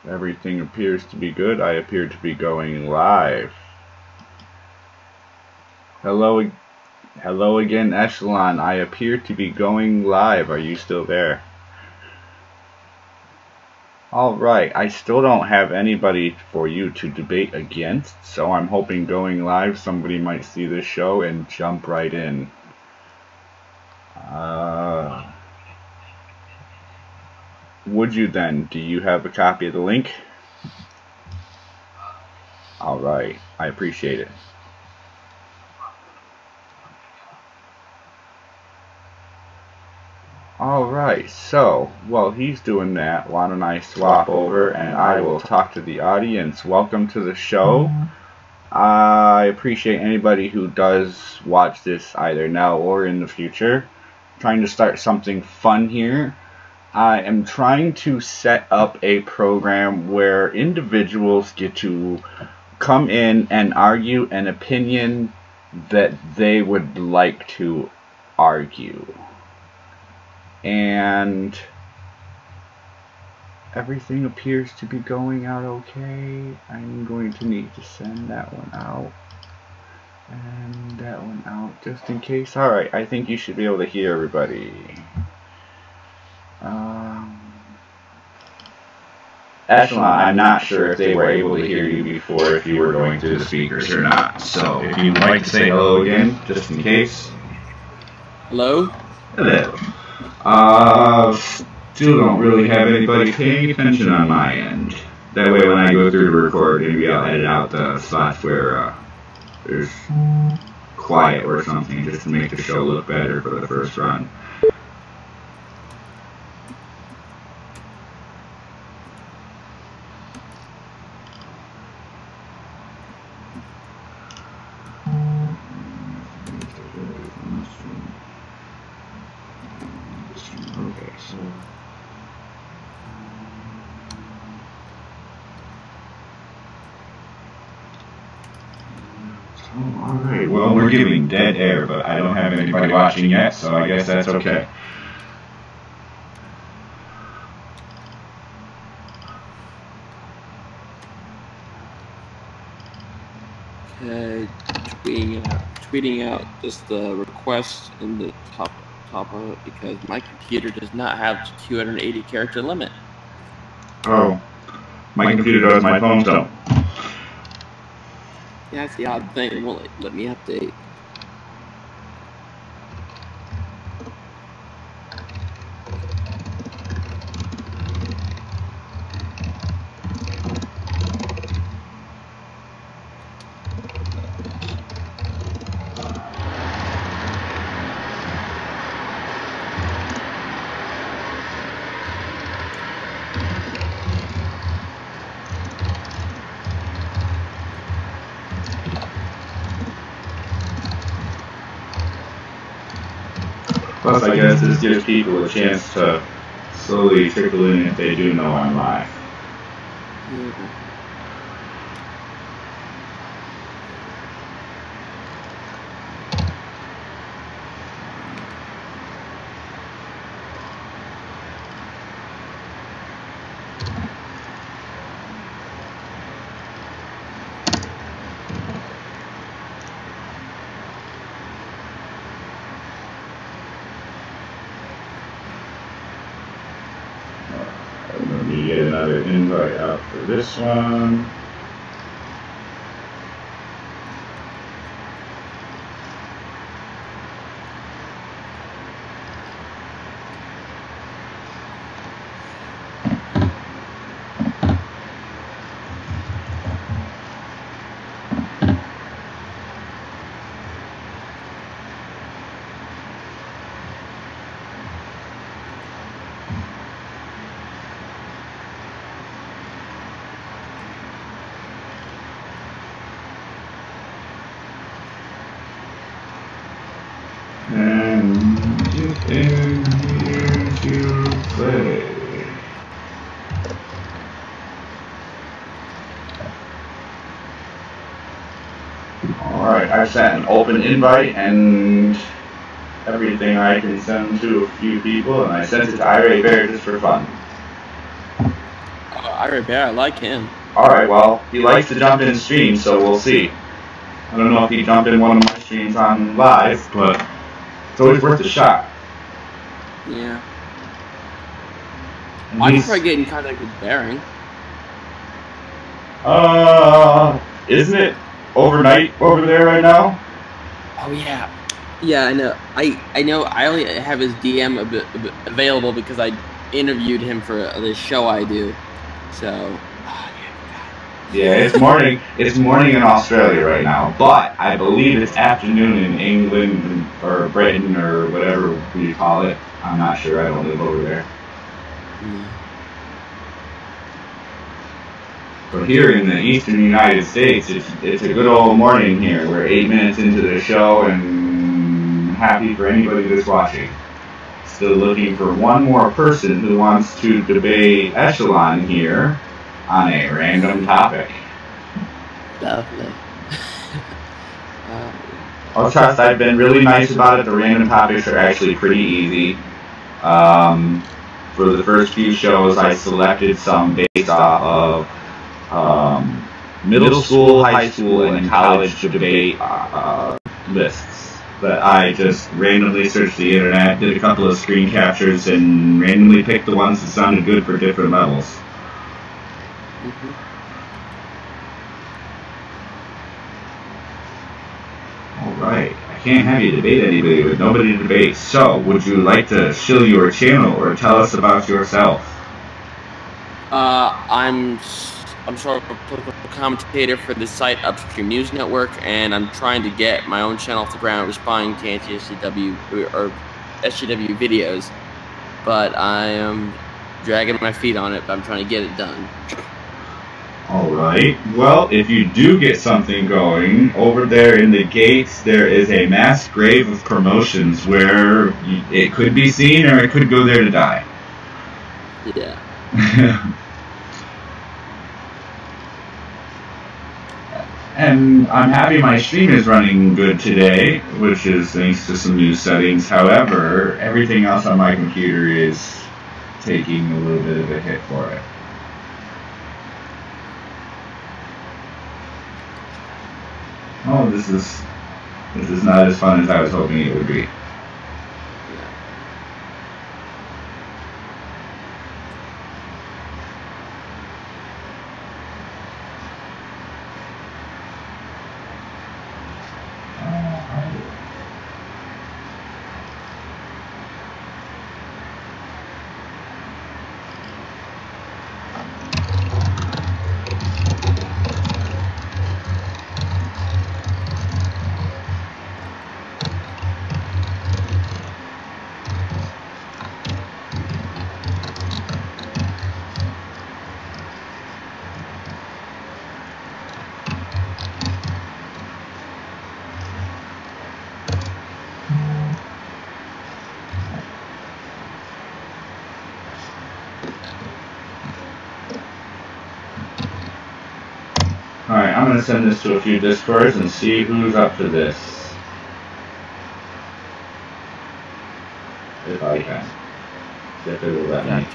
Everything appears to be good. I appear to be going live. Hello again, Echalon. I appear to be going live. Are you still there? Alright, I still don't have anybody for you to debate against, so I'm hoping going live somebody might see this show and jump right in. Would you then? Do you have a copy of the link? Alright, I appreciate it. Alright, so, while he's doing that, why don't I swap over and I will talk to the audience. Welcome to the show. I appreciate anybody who does watch this either now or in the future. I'm trying to start something fun here. I am trying to set up a program where individuals get to come in and argue an opinion that they would like to argue. And everything appears to be going out okay. I'm going to need to send that one out and that one out just in case. Alright, I think you should be able to hear everybody. Echalon, I'm not sure if they were able to hear you before, if you were going through the speakers or not. So if you'd like to say hello again, just in case. Hello? Hello. Still don't really have anybody paying attention on my end. That way when I go through to record, maybe I'll edit out the spots where there's quiet or something, just to make the show look better for the first run. Alright, well, we're giving dead air, but I don't have anybody watching yet, so I guess that's okay. Okay, tweeting out just the request in the top of it because my computer does not have the 280 character limit. Oh, my computer does, my phone don't. Yeah, that's the odd thing. It won't let me update. Plus, I guess this gives people a chance to slowly trickle in if they do know I'm live. Let me get another invite out for this one. And get in here to play. Alright, I sent an open invite and everything I can send to a few people, and I sent it to IRA Bear just for fun. Ira Bear, I like him. Alright, well, he likes to jump in streams, so we'll see. I don't know if he jumped in one of my streams on live, but it's always worth a shot. Yeah. I could try getting in contact with Bearing. Isn't it overnight over there right now? Oh yeah. Yeah, I know. I know. I only have his DM available because I interviewed him for this show I do. So. Yeah, it's morning. It's morning in Australia right now, but I believe it's afternoon in England or Britain or whatever you call it. I'm not sure. I don't live over there. But here in the eastern United States, it's a good old morning here. We're 8 minutes into the show and happy for anybody that's watching. Still looking for one more person who wants to debate Echalon here on a random topic. Lovely. I'll trust I've been really nice about it. The random topics are actually pretty easy. For the first few shows, I selected some based off of middle school, high school, and college debate lists that I just randomly searched the internet, did a couple of screen captures, and randomly picked the ones that sounded good for different levels. Alright, I can't have you debate anybody with nobody to debate, so would you like to shill your channel or tell us about yourself? I'm sort of a political commentator for the site Upstream News Network, and I'm trying to get my own channel off the ground responding to anti-SJW or SJW videos, but I am dragging my feet on it, but I'm trying to get it done. Alright, well, if you do get something going, over there in the gates there is a mass grave of promotions where it could be seen or it could go there to die. Yeah. And I'm happy my stream is running good today, which is thanks to some new settings. However, everything else on my computer is taking a little bit of a hit for it. Oh, this is not as fun as I was hoping it would be. Alright, I'm going to send this to a few Discords and see who's up to this. If I can. If it will let me.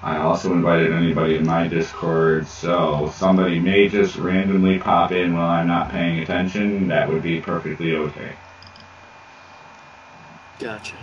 I also invited anybody in my Discord, so somebody may just randomly pop in while I'm not paying attention. That would be perfectly okay. Gotcha.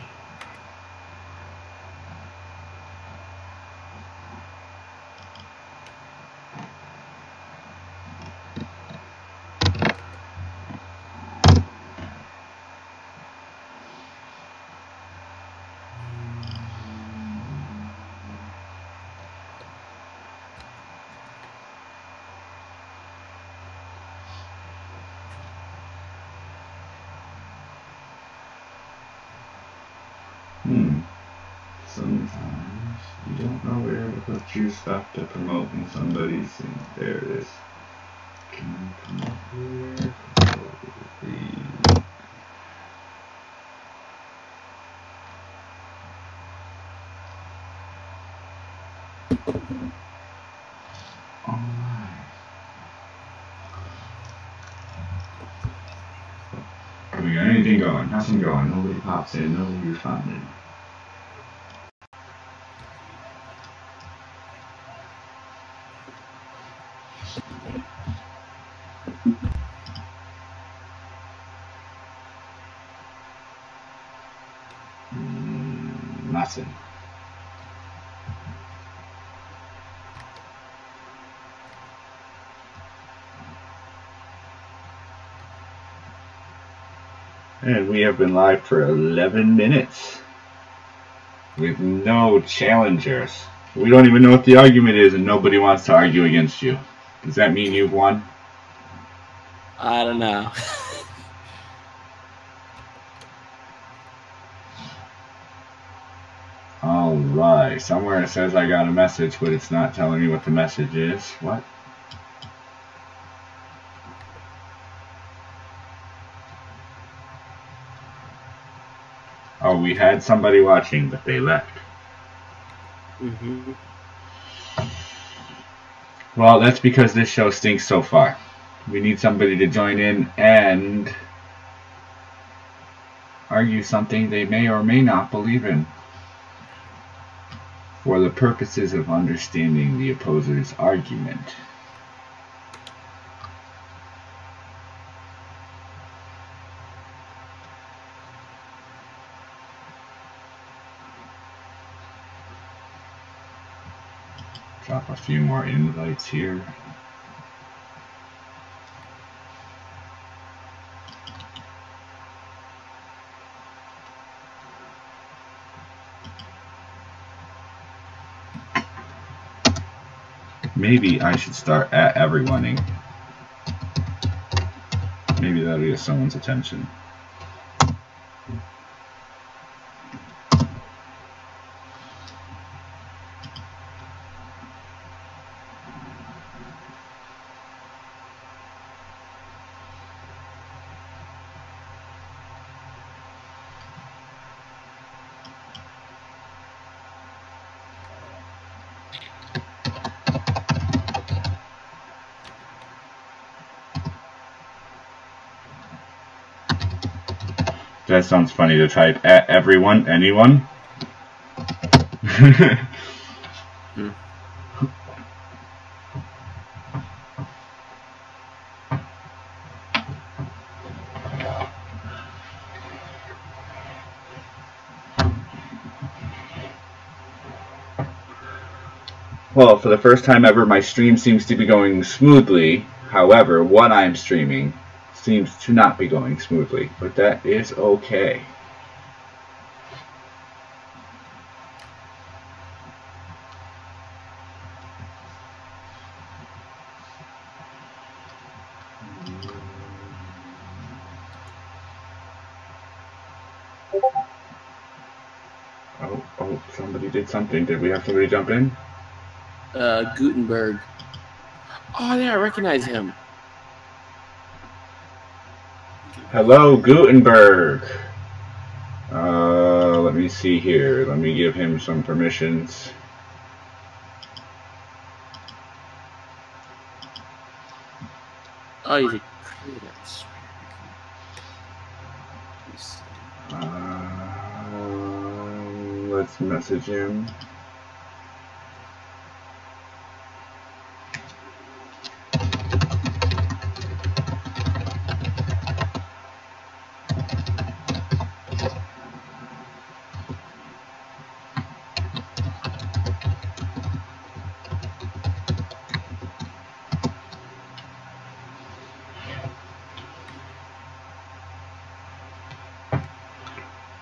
Sometimes you don't know where to put your stuff to promote in somebody's thing. There it is. Can I come up here? Alright. anything going. Nothing going. Nobody pops in. Nobody responded. Nothing. And we have been live for 11 minutes with no challengers. We don't even know what the argument is, and nobody wants to argue against you. Does that mean you've won? I don't know. Alright, somewhere it says I got a message, but it's not telling me what the message is. What? Oh, we had somebody watching, but they left. Mm-hmm. Well, that's because this show stinks so far. We need somebody to join in and argue something they may or may not believe in, for the purposes of understanding the opposer's argument. Drop a few more invites here. Maybe I should start at everyoneing. Maybe that'll get someone's attention. That sounds funny to type at everyone, anyone. Well, for the first time ever, my stream seems to be going smoothly. However, what I'm streaming seems to not be going smoothly, but that is okay. Oh, somebody did something. Did we have somebody jump in? Gutenberg. Oh, yeah, I recognize him. Hello, Gutenberg. Let me see here. Let me give him some permissions. Oh, he's a creator. Let's message him.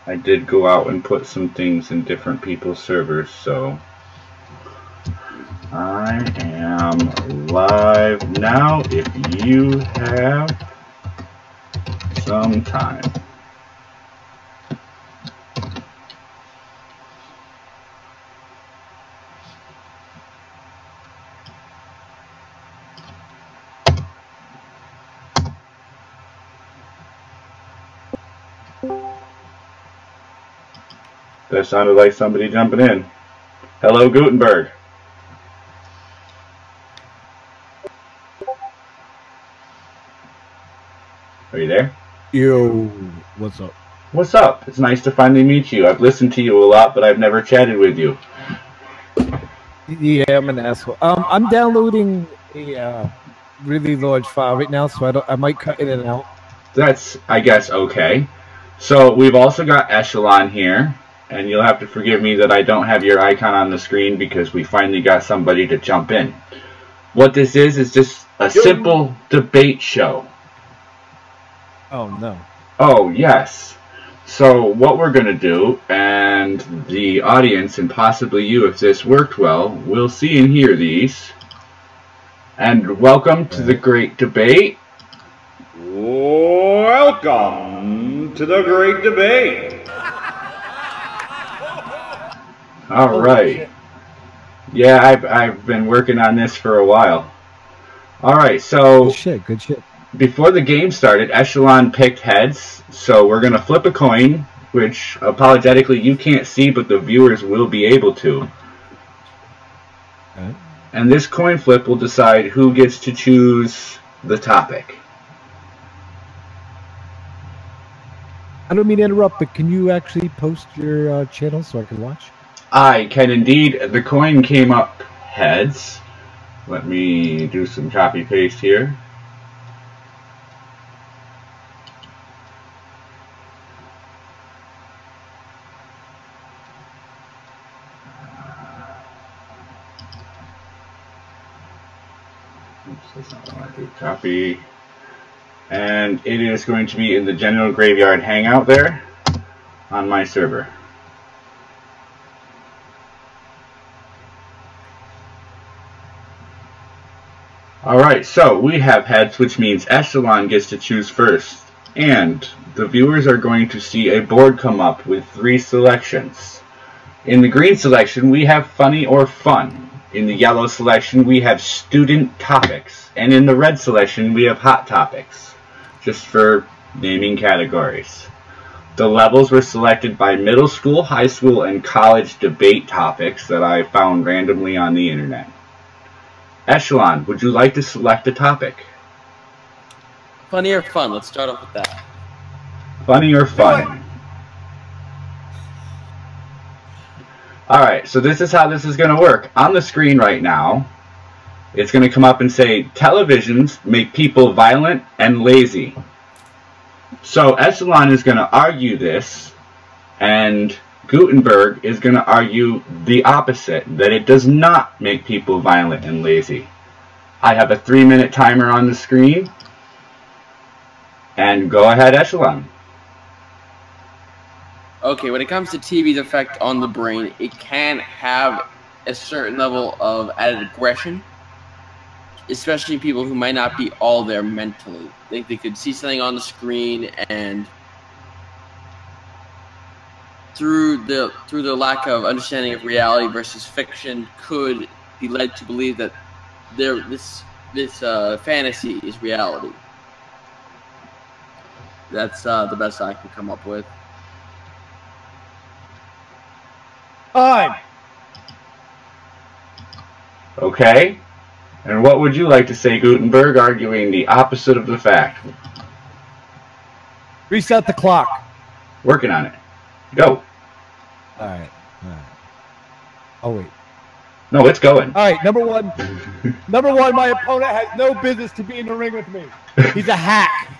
I did go out and put some things in different people's servers, so I am live now if you have some time. That sounded like somebody jumping in. Hello, Gutenberg. Are you there? Yo. What's up? What's up? It's nice to finally meet you. I've listened to you a lot, but I've never chatted with you. Yeah, I'm an asshole. I'm downloading a really large file right now, so I might cut in and out. That's, I guess, okay. So we've also got Echalon here, and you'll have to forgive me that I don't have your icon on the screen because we finally got somebody to jump in. What this is just a simple debate show. Oh, no. Oh, yes. So what we're going to do, and the audience, and possibly you if this worked well, will see and hear these. And welcome to the great debate. Welcome to the great debate. All right. Yeah, I've been working on this for a while. All right, so Good shit. Before the game started, Echalon picked heads, so we're going to flip a coin, which, apologetically, you can't see, but the viewers will be able to. Okay. And this coin flip will decide who gets to choose the topic. I don't mean to interrupt, but can you actually post your channel so I can watch? I can indeed. The coin came up heads. Let me do some copy-paste here. Oops, that's not what I want to do. Copy. And it is going to be in the general graveyard hangout there on my server. Alright, so we have heads, which means Echalon gets to choose first. And the viewers are going to see a board come up with 3 selections. In the green selection, we have funny or fun. In the yellow selection, we have student topics. And in the red selection, we have hot topics. Just for naming categories. The levels were selected by middle school, high school, and college debate topics that I found randomly on the internet. Echalon, would you like to select a topic? Funny or fun? Let's start off with that. Funny or fun? Alright, so this is how this is going to work. On the screen right now, it's going to come up and say, televisions make people violent and lazy. So Echalon is going to argue this, and Gutenberg is going to argue the opposite, that it does not make people violent and lazy. I have a 3-minute timer on the screen, and go ahead, Echalon. Okay, when it comes to TV's effect on the brain, it can have a certain level of added aggression, especially people who might not be all there mentally. They could see something on the screen, and through the lack of understanding of reality versus fiction, could be led to believe that this fantasy is reality. That's the best I can come up with. Time. Okay. And what would you like to say, Gutenberg, arguing the opposite of the fact? Reset the clock. Working on it. Go. Alright. Oh, wait. No, it's going. Alright, number one, my opponent has no business to be in the ring with me. He's a hack.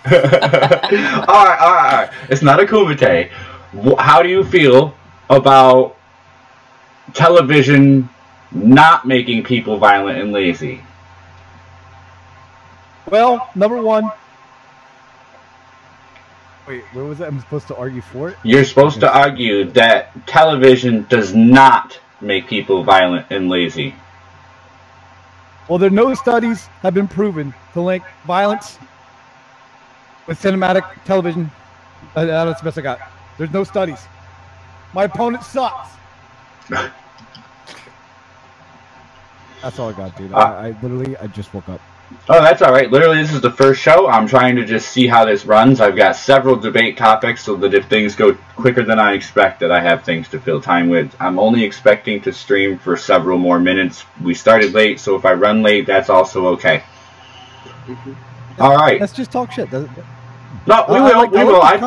Alright. It's not a kumite. How do you feel about television not making people violent and lazy? Well, number one. Wait, where was that? I'm supposed to argue for it? You're supposed to argue that television does not make people violent and lazy. Well, there are no studies have been proven to link violence with cinematic television. That's the best I got. There's no studies. My opponent sucks. That's all I got, dude. I literally just woke up. Oh, that's alright. Literally, this is the first show. I'm trying to just see how this runs. I've got several debate topics so that if things go quicker than I expected, I have things to fill time with. I'm only expecting to stream for several more minutes. We started late, so if I run late, that's also okay. Alright. Let's just talk shit. No, we will. We will. I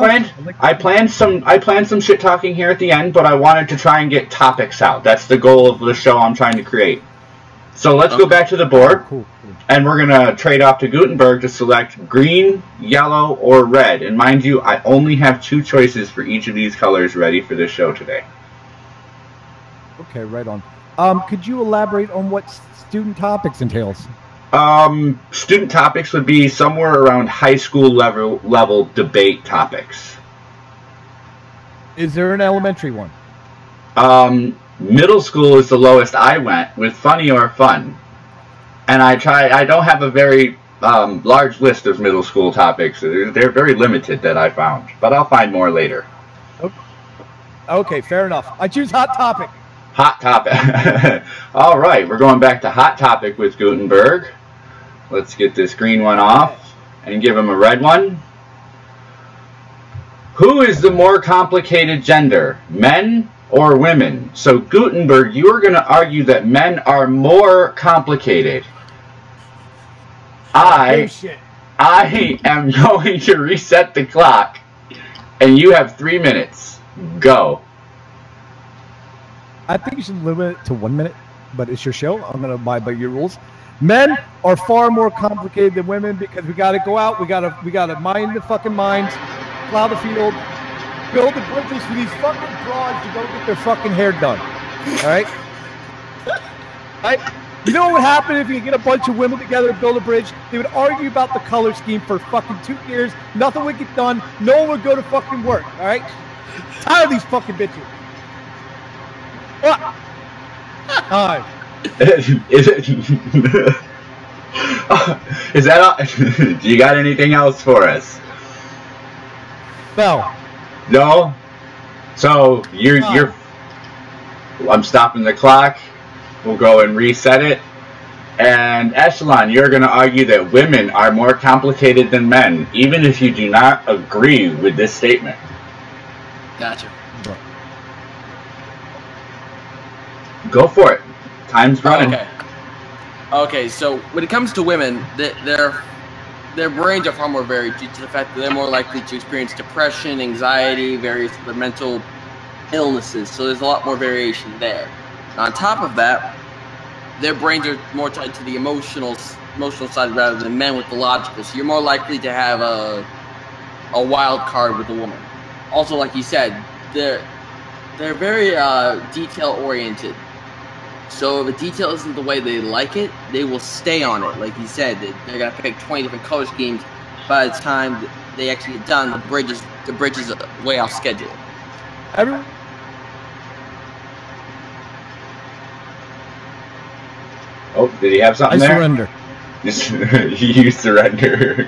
like planned some shit talking here at the end, but I wanted to try and get topics out. That's the goal of the show I'm trying to create. So let's go back to the board, Cool. and we're gonna trade off to Gutenberg to select green, yellow, or red. And mind you, I only have 2 choices for each of these colors ready for this show today. Okay, right on. Could you elaborate on what student topics entails? Student topics would be somewhere around high school level debate topics. Is there an elementary one? Middle school is the lowest I went with funny or fun. And I don't have a very large list of middle school topics. They're very limited that I found, but I'll find more later. Okay, fair enough. I choose hot topic. Hot topic. All right, we're going back to hot topic with Gutenberg. Let's get this green one off and give him a red one. Who is the more complicated gender, men or women? So Gutenberg, you are going to argue that men are more complicated. I am going to reset the clock, and you have 3 minutes. Go. I think you should limit it to 1 minute, but it's your show. I'm going to abide by your rules. Men are far more complicated than women because we got to go out. We got to mine the fucking mines, plow the field, build the bridges for these fucking broads to go get their fucking hair done. All right? You know what would happen if you get a bunch of women together and build a bridge? They would argue about the color scheme for fucking 2 years. Nothing would get done. No one would go to fucking work. All right? Tired of these fucking bitches. Time. Is that all? Do you got anything else for us? No? So you're I'm stopping the clock. We'll go and reset it. And Echalon, you're going to argue that women are more complicated than men, even if you do not agree with this statement. Gotcha. Go for it. Time's running. Okay, so when it comes to women, their brains are far more varied due to the fact that they're more likely to experience depression, anxiety, various other mental illnesses. So there's a lot more variation there. On top of that, their brains are more tied to the emotional side rather than men with the logical. So you're more likely to have a wild card with a woman. Also, like you said, they're very detail oriented. So if a detail isn't the way they like it, they will stay on it. Like you said, they're gonna pick 20 different color schemes. By the time they actually get done, the bridge is way off schedule. Oh, did he have something there? Surrender. You surrender.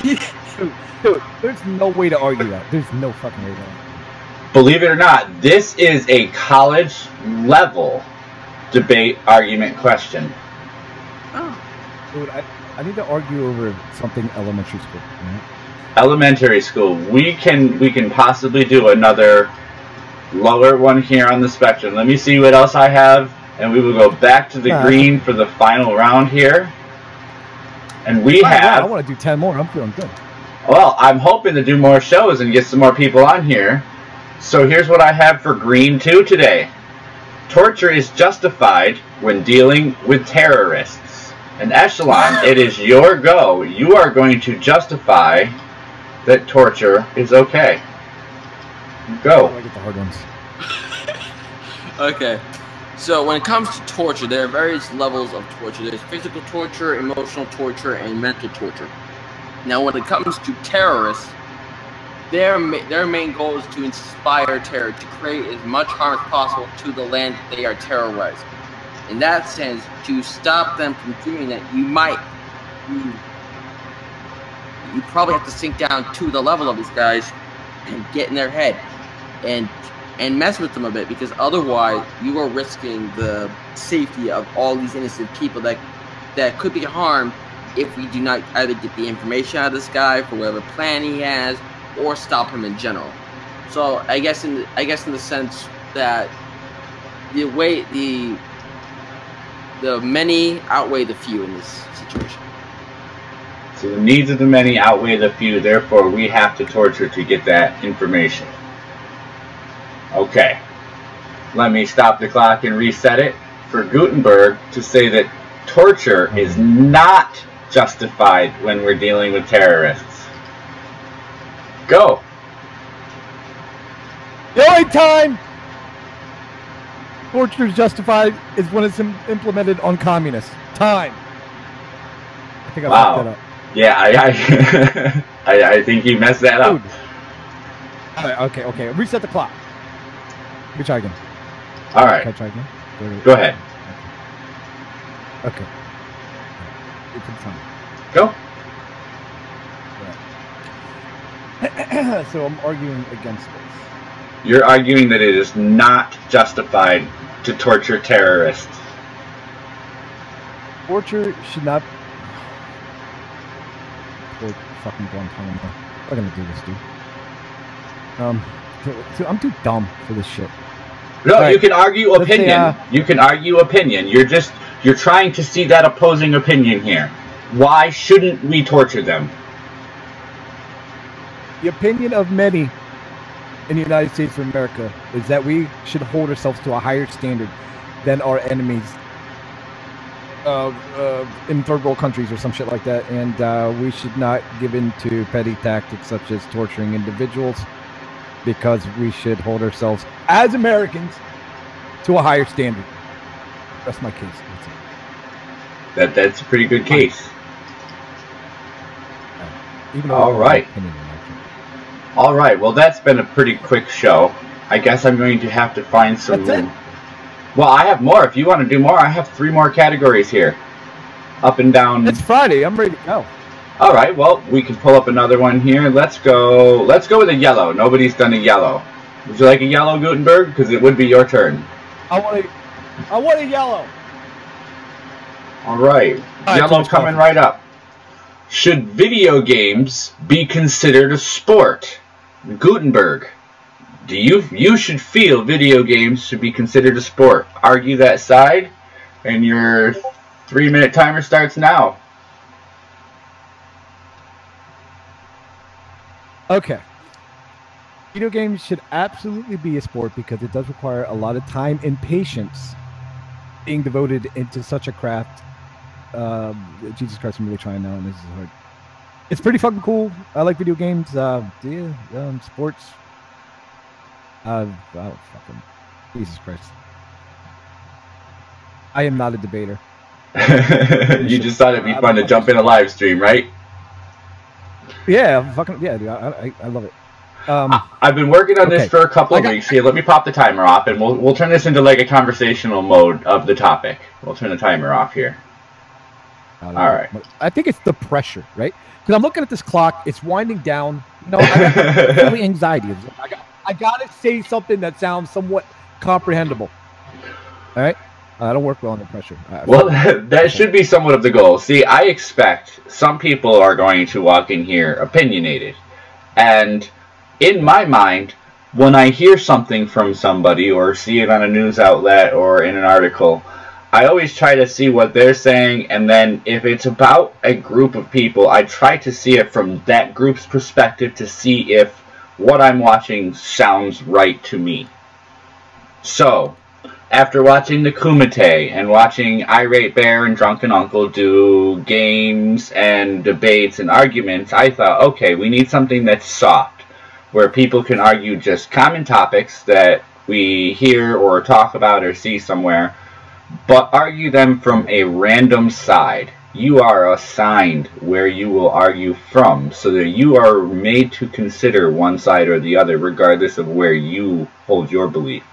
Dude, there's no way to argue that. There's no fucking way to argue. Believe it or not, this is a college level debate argument question. Oh. Dude, I need to argue over something elementary school. Right? Elementary school. We can possibly do another lower one here on the spectrum. Let me see what else I have, and we will go back to the green for the final round here. And we have... I want to do 10 more. I'm feeling good. Well, I'm hoping to do more shows and get some more people on here. So here's what I have for green 2 today. Torture is justified when dealing with terrorists. And Echalon, it is your go. You are going to justify that torture is okay. Go. I get the hard ones. Okay. So when it comes to torture, there are various levels of torture. There's physical torture, emotional torture, and mental torture. Now when it comes to terrorists, their main goal is to inspire terror, to create as much harm as possible to the land that they are terrorizing. In that sense, to stop them from doing that, you probably have to sink down to the level of these guys and get in their head and mess with them a bit, because otherwise you are risking the safety of all these innocent people that could be harmed if we do not either get the information out of this guy for whatever plan he has, or stop him in general. So I guess in the sense that the many outweigh the few in this situation. So the needs of the many outweigh the few, therefore we have to torture to get that information. Okay. Let me stop the clock and reset it. For Gutenberg to say that torture is not justified when we're dealing with terrorists. Go. The only time torture is justified is when it's implemented on communists. Time. I think I fucked that up. Yeah, I think you messed that up. Okay. Reset the clock. Let me try again. All right. Can I try again? Go ahead. Okay. It's time. Go. Right. So I'm arguing against this. You're arguing that it is not justified to torture terrorists. Torture should not. Fucking Guantanamo. I'm not gonna do this, dude. I'm too dumb for this shit. No, right. You can argue opinion. You can argue opinion. You're trying to see that opposing opinion here. Why shouldn't we torture them? The opinion of many in the United States of America is that we should hold ourselves to a higher standard than our enemies in third world countries or some shit like that, and we should not give in to petty tactics such as torturing individuals, because we should hold ourselves as Americans to a higher standard. That's my case. That's a pretty good case. Even though all right. All right. Well, that's been a pretty quick show. I guess I'm going to have to find some. That's it. Well, I have more. If you want to do more, I have 3 more categories here. Up and down. It's Friday. I'm ready to go. All right. Well, we can pull up another one here. Let's go with a yellow. Nobody's done a yellow. Would you like a yellow, Gutenberg? Because it would be your turn. I want a yellow. All right. Yellow coming right up. Should video games be considered a sport? Gutenberg. You should feel video games should be considered a sport. Argue that side, and your 3-minute timer starts now. Okay. Video games should absolutely be a sport because it does require a lot of time and patience being devoted into such a craft. Jesus Christ, I'm really trying now, and this is hard. It's pretty fucking cool. I like video games. Sports. Fucking Jesus Christ. I am not a debater. You just thought it'd be fun to jump in a live stream, right? Yeah, fucking yeah, dude. I love it. I've been working on this for a couple of weeks. Here, let me pop the timer off, and we'll turn this into like a conversational mode of the topic. We'll turn the timer off here. All right. I think it's the pressure, right? Because I'm looking at this clock. It's winding down. No, I got really anxiety. I gotta say something that sounds somewhat comprehensible. All right. I don't work well under pressure. Well, that should be somewhat of the goal. See, I expect some people are going to walk in here opinionated. And in my mind, when I hear something from somebody or see it on a news outlet or in an article, I always try to see what they're saying, and then if it's about a group of people, I try to see it from that group's perspective to see if what I'm watching sounds right to me. So, after watching the Kumite and watching Irate Bear and Drunken Uncle do games and debates and arguments, I thought, okay, we need something that's soft, where people can argue just common topics that we hear or talk about or see somewhere, but argue them from a random side. You are assigned where you will argue from, so that you are made to consider one side or the other, regardless of where you hold your belief.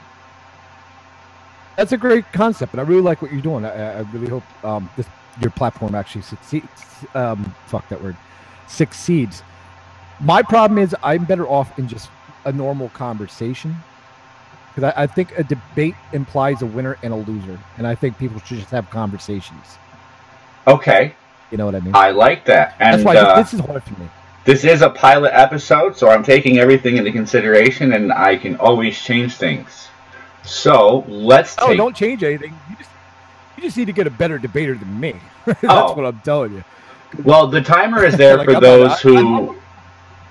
That's a great concept, and I really like what you're doing. I really hope your platform actually succeeds. Fuck that word. Succeeds. My problem is I'm better off in just a normal conversation, because I think a debate implies a winner and a loser, and I think people should just have conversations. Okay. You know what I mean? I like that. And that's why this is hard for me. This is a pilot episode, so I'm taking everything into consideration, and I can always change things. So let's take... Oh, don't change anything. You just need to get a better debater than me. That's what I'm telling you. Well, the timer is there Like, for I'm those not-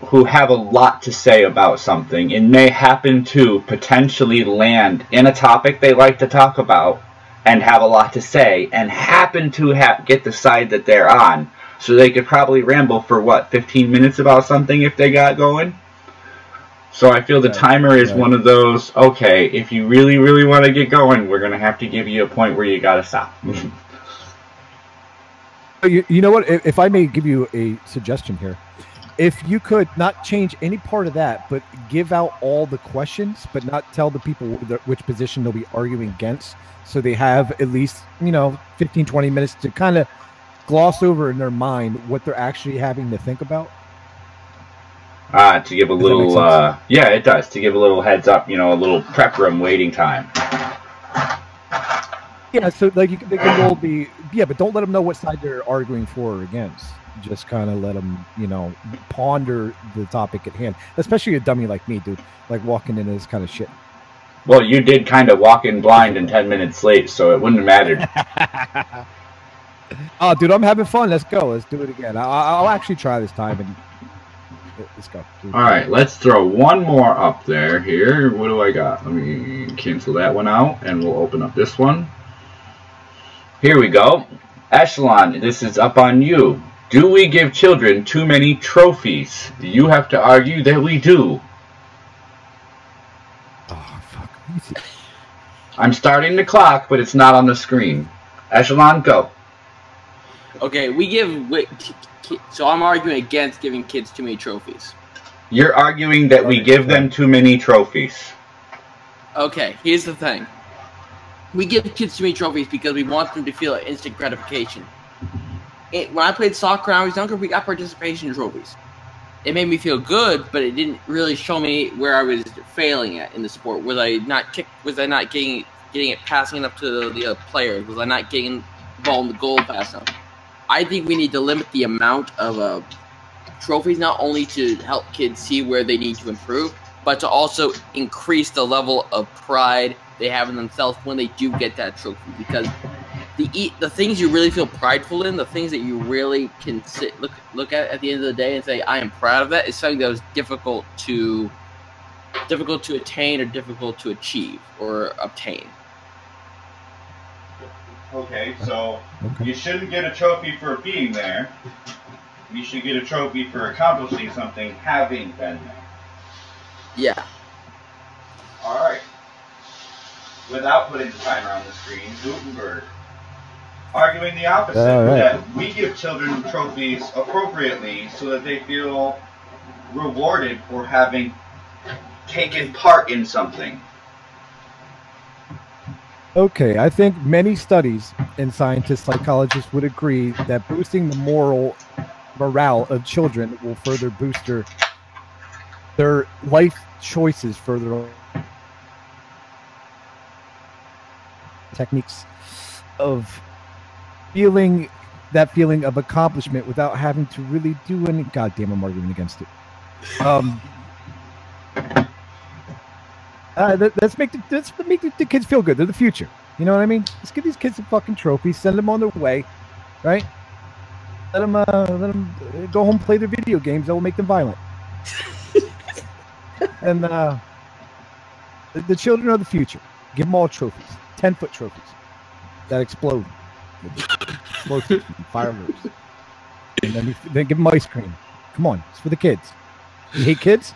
who have a lot to say about something and may happen to potentially land in a topic they like to talk about and have a lot to say and happen to get the side that they're on. So they could probably ramble for, what, 15 minutes about something if they got going? So I feel the timer is one of those, okay, if you really, really want to get going, we're going to have to give you a point where you got to stop. You know what? If I may give you a suggestion here, if you could not change any part of that, but give out all the questions, but not tell the people which position they'll be arguing against, so they have at least, 15, 20 minutes to kind of gloss over in their mind what they're actually having to think about. To give a little, yeah, it does. To give a little heads up, a little prep room waiting time. Yeah, so like they can roll but don't let them know what side they're arguing for or against. Just kind of let them, ponder the topic at hand. Especially a dummy like me, dude, like walking into this kind of shit. Well, you did kind of walk in blind and 10 minutes late, so it wouldn't have mattered. Oh, dude, I'm having fun. Let's go. Let's do it again. I'll actually try this time and. Let's go. All right, let's throw one more up there here. What do I got? Let me cancel that one out, and we'll open up this one. Here we go. Echalon, this is up on you. Do we give children too many trophies? You have to argue that we do. Oh, fuck. I'm starting the clock, but it's not on the screen. Echalon, go. Okay, so I'm arguing against giving kids too many trophies. You're arguing that we give them too many trophies. Okay, here's the thing. We give kids too many trophies because we want them to feel instant gratification. When I played soccer when I was younger, we got participation trophies. It made me feel good, but it didn't really show me where I was failing at in the sport. Was I not getting it, passing it up to the players? Was I not getting the ball in the goal fast enough? I think we need to limit the amount of trophies, not only to help kids see where they need to improve, but to also increase the level of pride they have in themselves when they do get that trophy. Because the things you really feel prideful in, the things that you really can look at the end of the day and say, I am proud of that, is something that was difficult to attain or difficult to achieve or obtain. Okay, so you shouldn't get a trophy for being there. You should get a trophy for accomplishing something, having been there. Yeah. Alright. Without putting the timer on the screen, Gutenberg. Arguing the opposite, that we give children trophies appropriately so that they feel rewarded for having taken part in something. Okay, I think many studies and scientists, psychologists would agree that boosting the morale of children will further boost their life choices further on. Techniques of feeling of accomplishment without having to really do any. Goddamn, I'm arguing against it. Let's make the kids feel good. They're the future. You know what I mean? Let's give these kids some fucking trophies. Send them on their way, right? Let them go home, play their video games. That will make them violent. And the children are the future. Give them all trophies. 10-foot trophies that explode. Explosives, fireworks. And then give them ice cream. Come on, it's for the kids. You hate kids?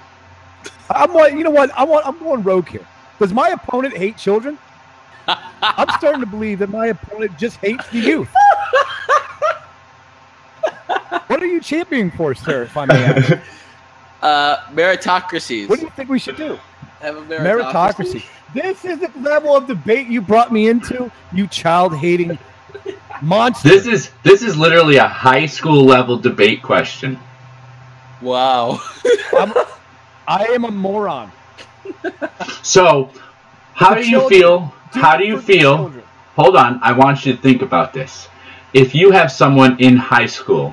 You know what? I'm going rogue here. Does my opponent hate children? I'm starting to believe that my opponent just hates the youth. What are you championing for, sir, if I may ask? Meritocracies. What do you think we should do? Have a Meritocracy. This is the level of debate you brought me into, you child-hating monster. This is literally a high school level debate question. Wow. I am a moron. So, how do you feel? How do you feel? Hold on, I want you to think about this. If you have someone in high school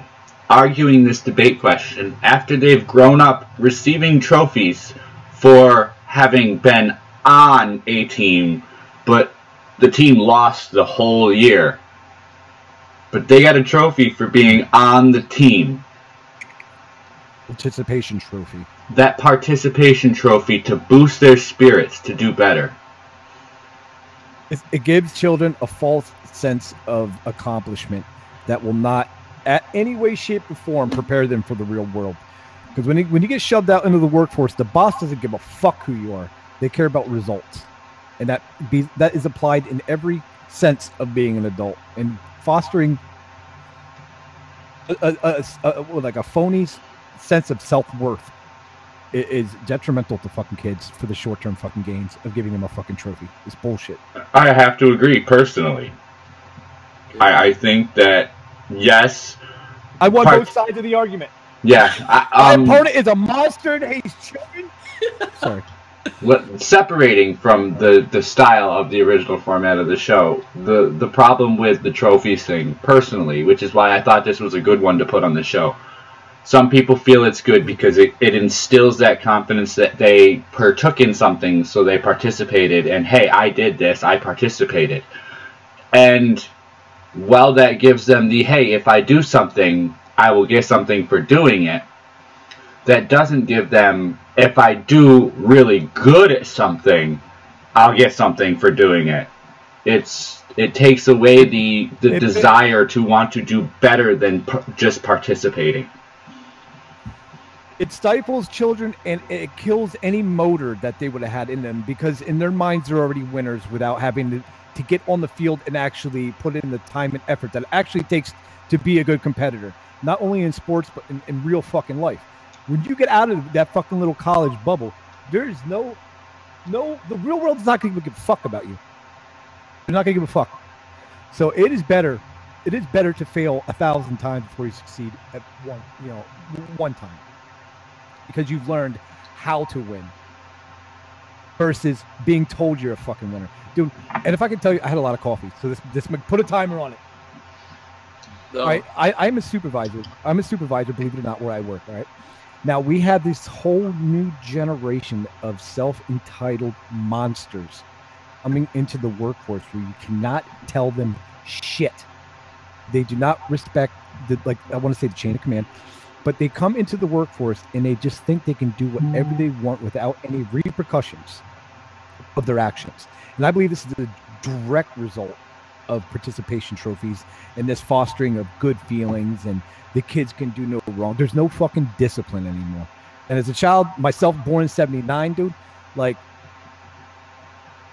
arguing this debate question after they've grown up receiving trophies for having been on a team, but the team lost the whole year, but they got a trophy for being on the team. Participation trophy. That participation trophy to boost their spirits to do better. It gives children a false sense of accomplishment that will not, at any way, shape, or form, prepare them for the real world. Because when you get shoved out into the workforce, the boss doesn't give a fuck who you are. They care about results, and that is applied in every sense of being an adult. And fostering like a phony sense of self-worth is detrimental to fucking kids for the short-term fucking gains of giving them a fucking trophy. It's bullshit. I have to agree personally. I think that, yes, I won both sides of the argument. Yeah. My opponent is a monster and hates children. Sorry. Separating from the style of the original format of the show, the problem with the trophies thing, personally, which is why I thought this was a good one to put on the show. Some people feel it's good because it instills that confidence that they partook in something, so they participated, and hey, I did this, I participated. And while that gives them the, hey, if I do something, I will get something for doing it, that doesn't give them, if I do really good at something, I'll get something for doing it. It takes away the desire to want to do better than just participating. It stifles children, and it kills any motor that they would have had in them, because in their minds they're already winners without having to get on the field and actually put in the time and effort that it actually takes to be a good competitor, not only in sports but in real fucking life. When you get out of that fucking little college bubble, there's the real world is not going to give a fuck about you. They're not going to give a fuck. So it is better to fail 1,000 times before you succeed at one time. Because you've learned how to win versus being told you're a fucking winner, dude. And if I can tell you, I had a lot of coffee, so this put a timer on it. No. All right, I'm a supervisor. I'm a supervisor, believe it or not, where I work. All right, now we have this whole new generation of self-entitled monsters coming into the workforce where you cannot tell them shit. They do not respect I want to say the chain of command. But they come into the workforce and they just think they can do whatever they want without any repercussions of their actions. And I believe this is the direct result of participation trophies and this fostering of good feelings, and the kids can do no wrong. There's no fucking discipline anymore. And as a child, myself, born in 79, dude, like,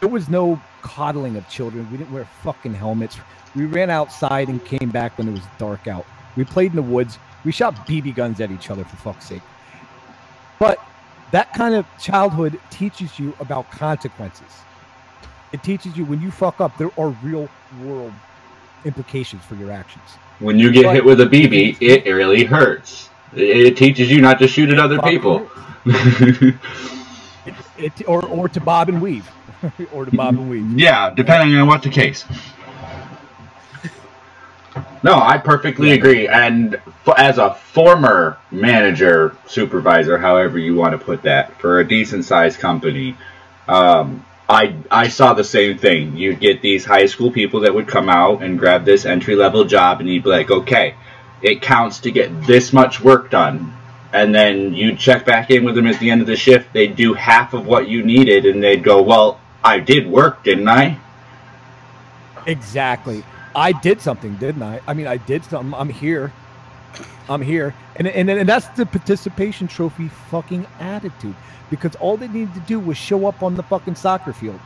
there was no coddling of children. We didn't wear fucking helmets. We ran outside and came back when it was dark out. We played in the woods. We shot BB guns at each other, for fuck's sake. But that kind of childhood teaches you about consequences. It teaches you when you fuck up, there are real world implications for your actions. When you get hit with a BB, it really hurts. It teaches you not to shoot at other people. Or to bob and weave. Or to bob and weave. Yeah, depending on what the case. No, I perfectly agree. And as a former manager, supervisor, however you want to put that, for a decent-sized company, I saw the same thing. You'd get these high school people that would come out and grab this entry-level job, and you'd be like, okay, it counts to get this much work done. And then you'd check back in with them at the end of the shift. They'd do half of what you needed, and they'd go, well, I did work, didn't I? Exactly. I did something, didn't I? I mean, I did something. I'm here. And that's the participation trophy fucking attitude. Because all they needed to do was show up on the fucking soccer field.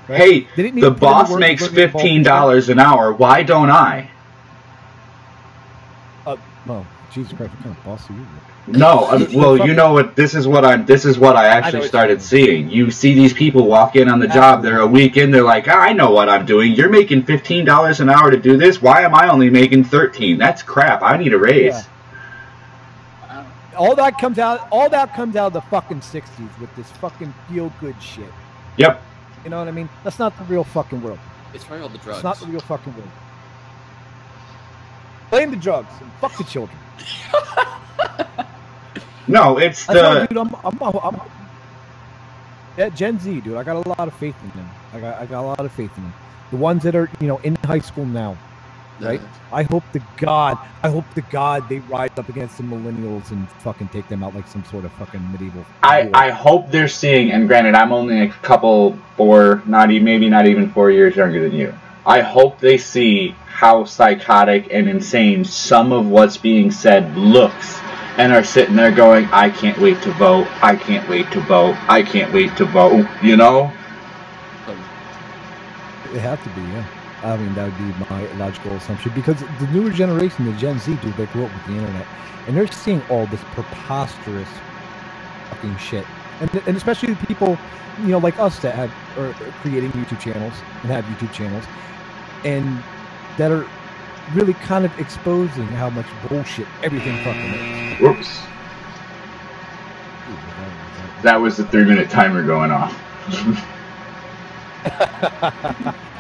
Right? Hey, the boss makes $15 an hour. Why don't I? Well, Jesus Christ, what kind of boss are you? No, well, you know what? This is what I actually started seeing. You see these people walk in on the job. They're a week in. They're like, I know what I'm doing. You're making $15 an hour to do this. Why am I only making $13? That's crap. I need a raise. Yeah. All that comes out of the fucking 60s with this fucking feel good shit. Yep. You know what I mean? That's not the real fucking world. It's probably all the drugs. It's not the real fucking world. Blame the drugs and fuck the children. No, it's the... Dude, I'm yeah, Gen Z, dude. I got a lot of faith in them. I got a lot of faith in them. The ones that are, in high school now. right? I hope to God they rise up against the millennials and fucking take them out like some sort of fucking medieval. I hope they're seeing, and granted, I'm only a couple, maybe not even 4 years younger than you. I hope they see how psychotic and insane some of what's being said looks, and are sitting there going, I can't wait to vote, I can't wait to vote, I can't wait to vote, you know? It have to be, yeah. I mean, that would be my logical assumption, because the newer generation, the Gen Z, dude, they grew up with the internet, and they're seeing all this preposterous fucking shit, and especially the people, you know, like us that are creating YouTube channels and have YouTube channels, and that are really kind of exposing how much bullshit everything fucking is. Whoops. That was the 3-minute timer going off.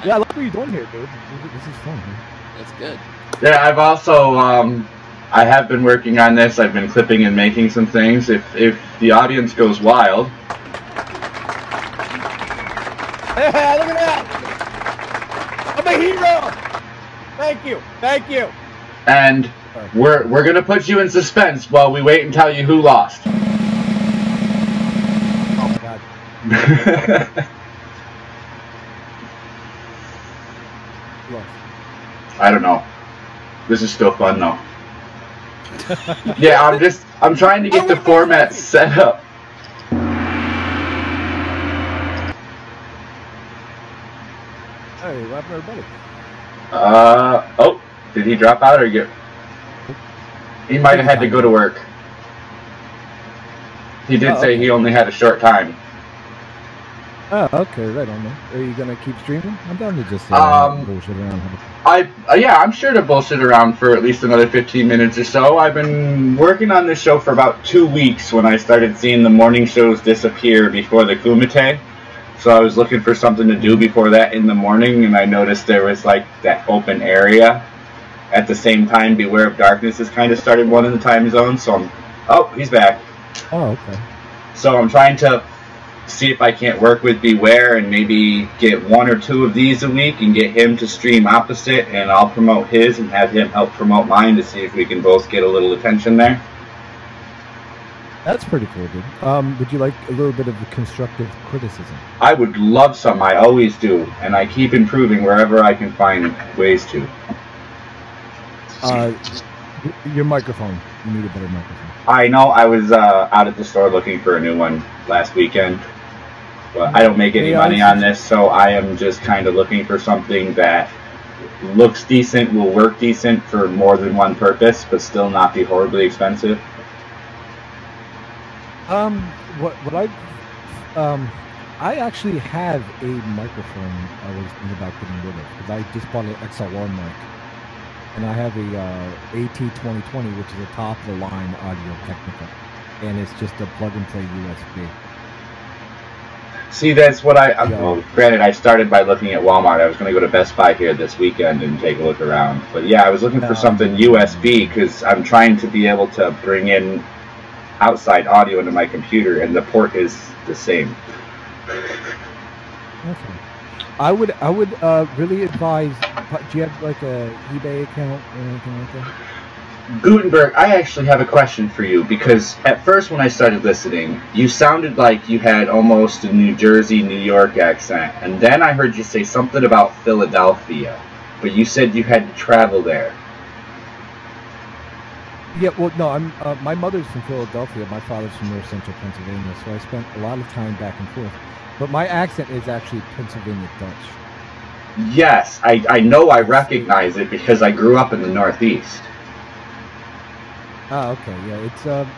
Yeah, I like what you're doing here, dude. This is fun, man. That's good. Yeah, I've also, I have been working on this. I've been clipping and making some things. If the audience goes wild. Hey, look at that! I'm a hero! Thank you, thank you. And we're gonna put you in suspense while we wait and tell you who lost. Oh my god. I don't know. This is still fun though. Yeah, I'm trying to get the format set up. Hey, what happened to everybody? Oh, did he drop out or get? He might have had to go to work. He did say he only had a short time. Oh, okay, right on, man. Are you gonna keep streaming? I'm down to just bullshit around. Yeah, I'm sure to bullshit around for at least another 15 minutes or so. I've been working on this show for about 2 weeks when I started seeing the morning shows disappear before the Kumite. So I was looking for something to do before that in the morning, and I noticed there was like that open area. At the same time, Beware of Darkness has kind of started one in the time zone, so he's back. Oh, okay. So I'm trying to see if I can't work with Beware and maybe get 1 or 2 of these a week and get him to stream opposite, and I'll promote his and have him help promote mine to see if we can both get a little attention there. That's pretty cool, dude. Would you like a little bit of constructive criticism? I would love some. I always do, and I keep improving wherever I can find ways to. Your microphone. You need a better microphone. I know. I was out at the store looking for a new one last weekend, but I don't make any money on this, so I am just kind of looking for something that looks decent, will work decent for more than one purpose, but still not be horribly expensive. I actually have a microphone I was thinking about getting rid of, because I just bought an Echalon mic, and I have a AT2020, which is a top-of-the-line Audio Technica, and it's just a plug-and-play USB. See, that's what well, granted, I started by looking at Walmart. I was going to go to Best Buy here this weekend and take a look around. But yeah, I was looking for something USB, because I'm trying to be able to bring in outside audio into my computer, and the port is the same. Okay. I would really advise. Do you have like a eBay account or anything like that? Gutenberg, I actually have a question for you, because at first when I started listening, you sounded like you had almost a New Jersey, New York accent, and then I heard you say something about Philadelphia, but you said you had to travel there. Yeah, well, no, my mother's from Philadelphia. My father's from North Central Pennsylvania, so I spent a lot of time back and forth. But my accent is actually Pennsylvania Dutch. Yes, I know, I recognize it because I grew up in the Northeast. Oh, okay, yeah,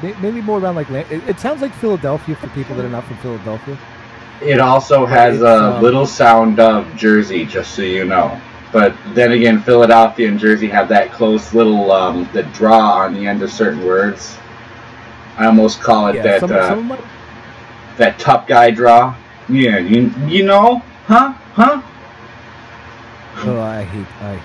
it's maybe more around like it sounds like Philadelphia for people that are not from Philadelphia. It also has a little sound of Jersey, just so you know. But then again, Philadelphia and Jersey have that close little the draw on the end of certain words. I almost call it that tough guy draw. Yeah, you know, huh? Oh, I hate that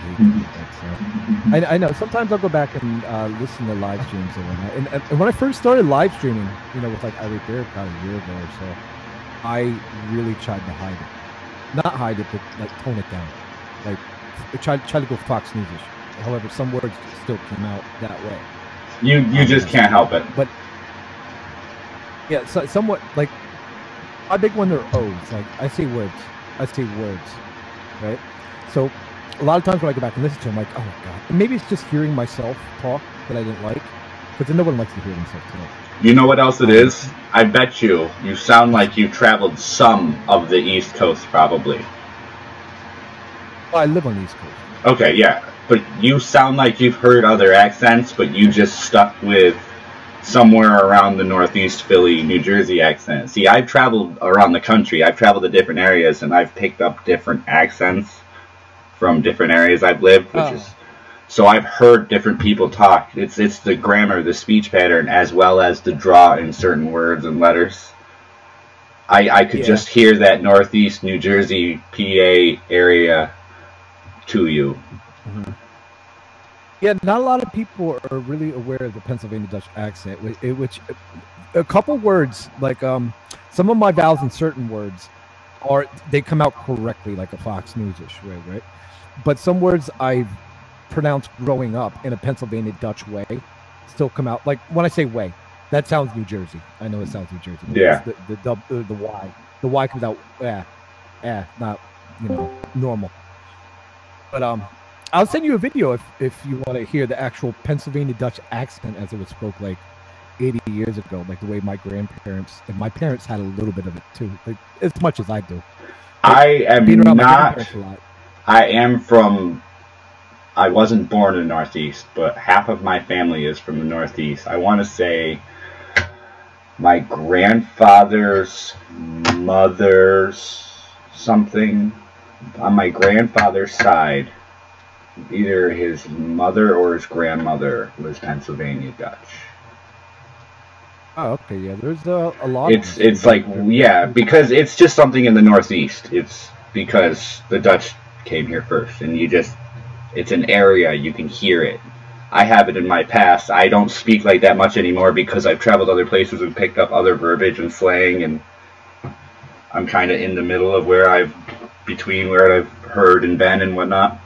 stuff. I know. Sometimes I'll go back and listen to live streams and whatnot. And when I first started live streaming, you know, with like Irate Bear about a year ago or so, I really tried to hide it. Not hide it, but like tone it down. Like try to go Fox News-ish. However, some words still came out that way. You just can't help it. But yeah, so somewhat like my big one are O's. Like I say words, right? So a lot of times when I go back and listen to them, I'm like, oh my god. And maybe it's just hearing myself talk that I didn't like, because no one likes to hear themselves talk. You know what else it is? I bet you sound like you've traveled some of the East Coast, probably. Well, I live on the East Coast. Okay, yeah. But you sound like you've heard other accents, but you just stuck with somewhere around the Northeast Philly, New Jersey accent. See, I've traveled around the country. I've traveled to different areas, and I've picked up different accents from different areas I've lived, which is... So I've heard different people talk. It's the grammar, the speech pattern, as well as the draw in certain words and letters. I could just hear that Northeast New Jersey, PA area to you. Mm-hmm. Yeah, not a lot of people are really aware of the Pennsylvania Dutch accent, which a couple words, like some of my vowels in certain words, they come out correctly, like a Fox News-ish way, right? But some words I've pronounced growing up in a Pennsylvania Dutch way still come out. Like when I say way, that sounds New Jersey. I know it sounds New Jersey. Yeah. The Y. The Y comes out, not, normal. But I'll send you a video if you want to hear the actual Pennsylvania Dutch accent as it was spoke like 80 years ago, like the way my grandparents and my parents had a little bit of it too, like as much as I do. I wasn't born in the Northeast, but half of my family is from the Northeast. I want to say my grandfather's mother's something on my grandfather's side. Either his mother or his grandmother was Pennsylvania Dutch. Oh, okay, yeah. There's a lot. It's like, yeah, because it's just something in the Northeast. It's because the Dutch came here first, and it's an area, you can hear it. I have it in my past. I don't speak like that much anymore because I've traveled other places and picked up other verbiage and slang, and I'm kind of in the middle of between where I've heard and been and whatnot.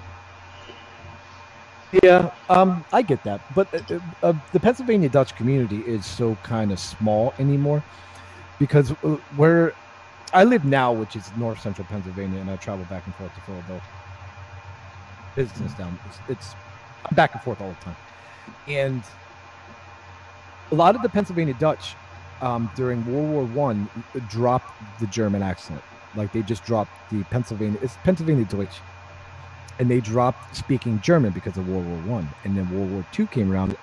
Yeah, I get that, but the Pennsylvania Dutch community is so kind of small anymore, because where I live now, which is north central Pennsylvania, and I travel back and forth to Philadelphia, business down. It's back and forth all the time, and a lot of the Pennsylvania Dutch during World War I dropped the German accent, like they just dropped the Pennsylvania. It's Pennsylvania Deutsch. And they dropped speaking German because of World War I. And then World War II came around.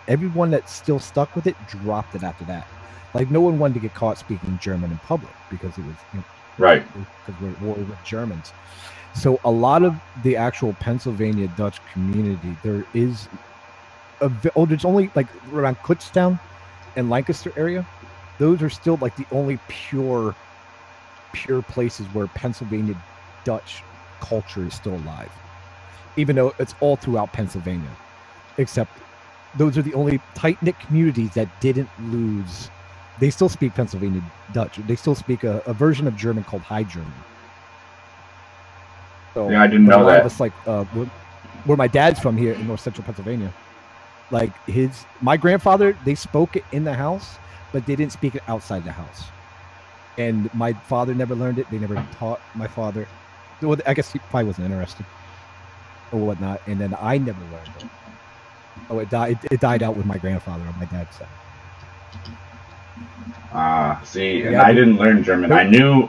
Everyone that still stuck with it dropped it after that. Like, no one wanted to get caught speaking German in public because it was... right. Because we're at war with Germans. So a lot of the actual Pennsylvania Dutch community, there is... there's only, like, around Kutztown and Lancaster area. Those are still, like, the only pure places where Pennsylvania Dutch culture is still alive, even though it's all throughout Pennsylvania, except those are the only tight-knit communities that didn't lose. They still speak Pennsylvania Dutch. They still speak a version of German called High German. So, yeah, I didn't know that. Of us, like where my dad's from here in north central Pennsylvania, like my grandfather, they spoke it in the house, but they didn't speak it outside the house. And my father never learned it. They never taught my father. Well, I guess he probably wasn't interested or whatnot, and then I never learned it. Oh, it died out with my grandfather on my dad's side. See, and I didn't learn German.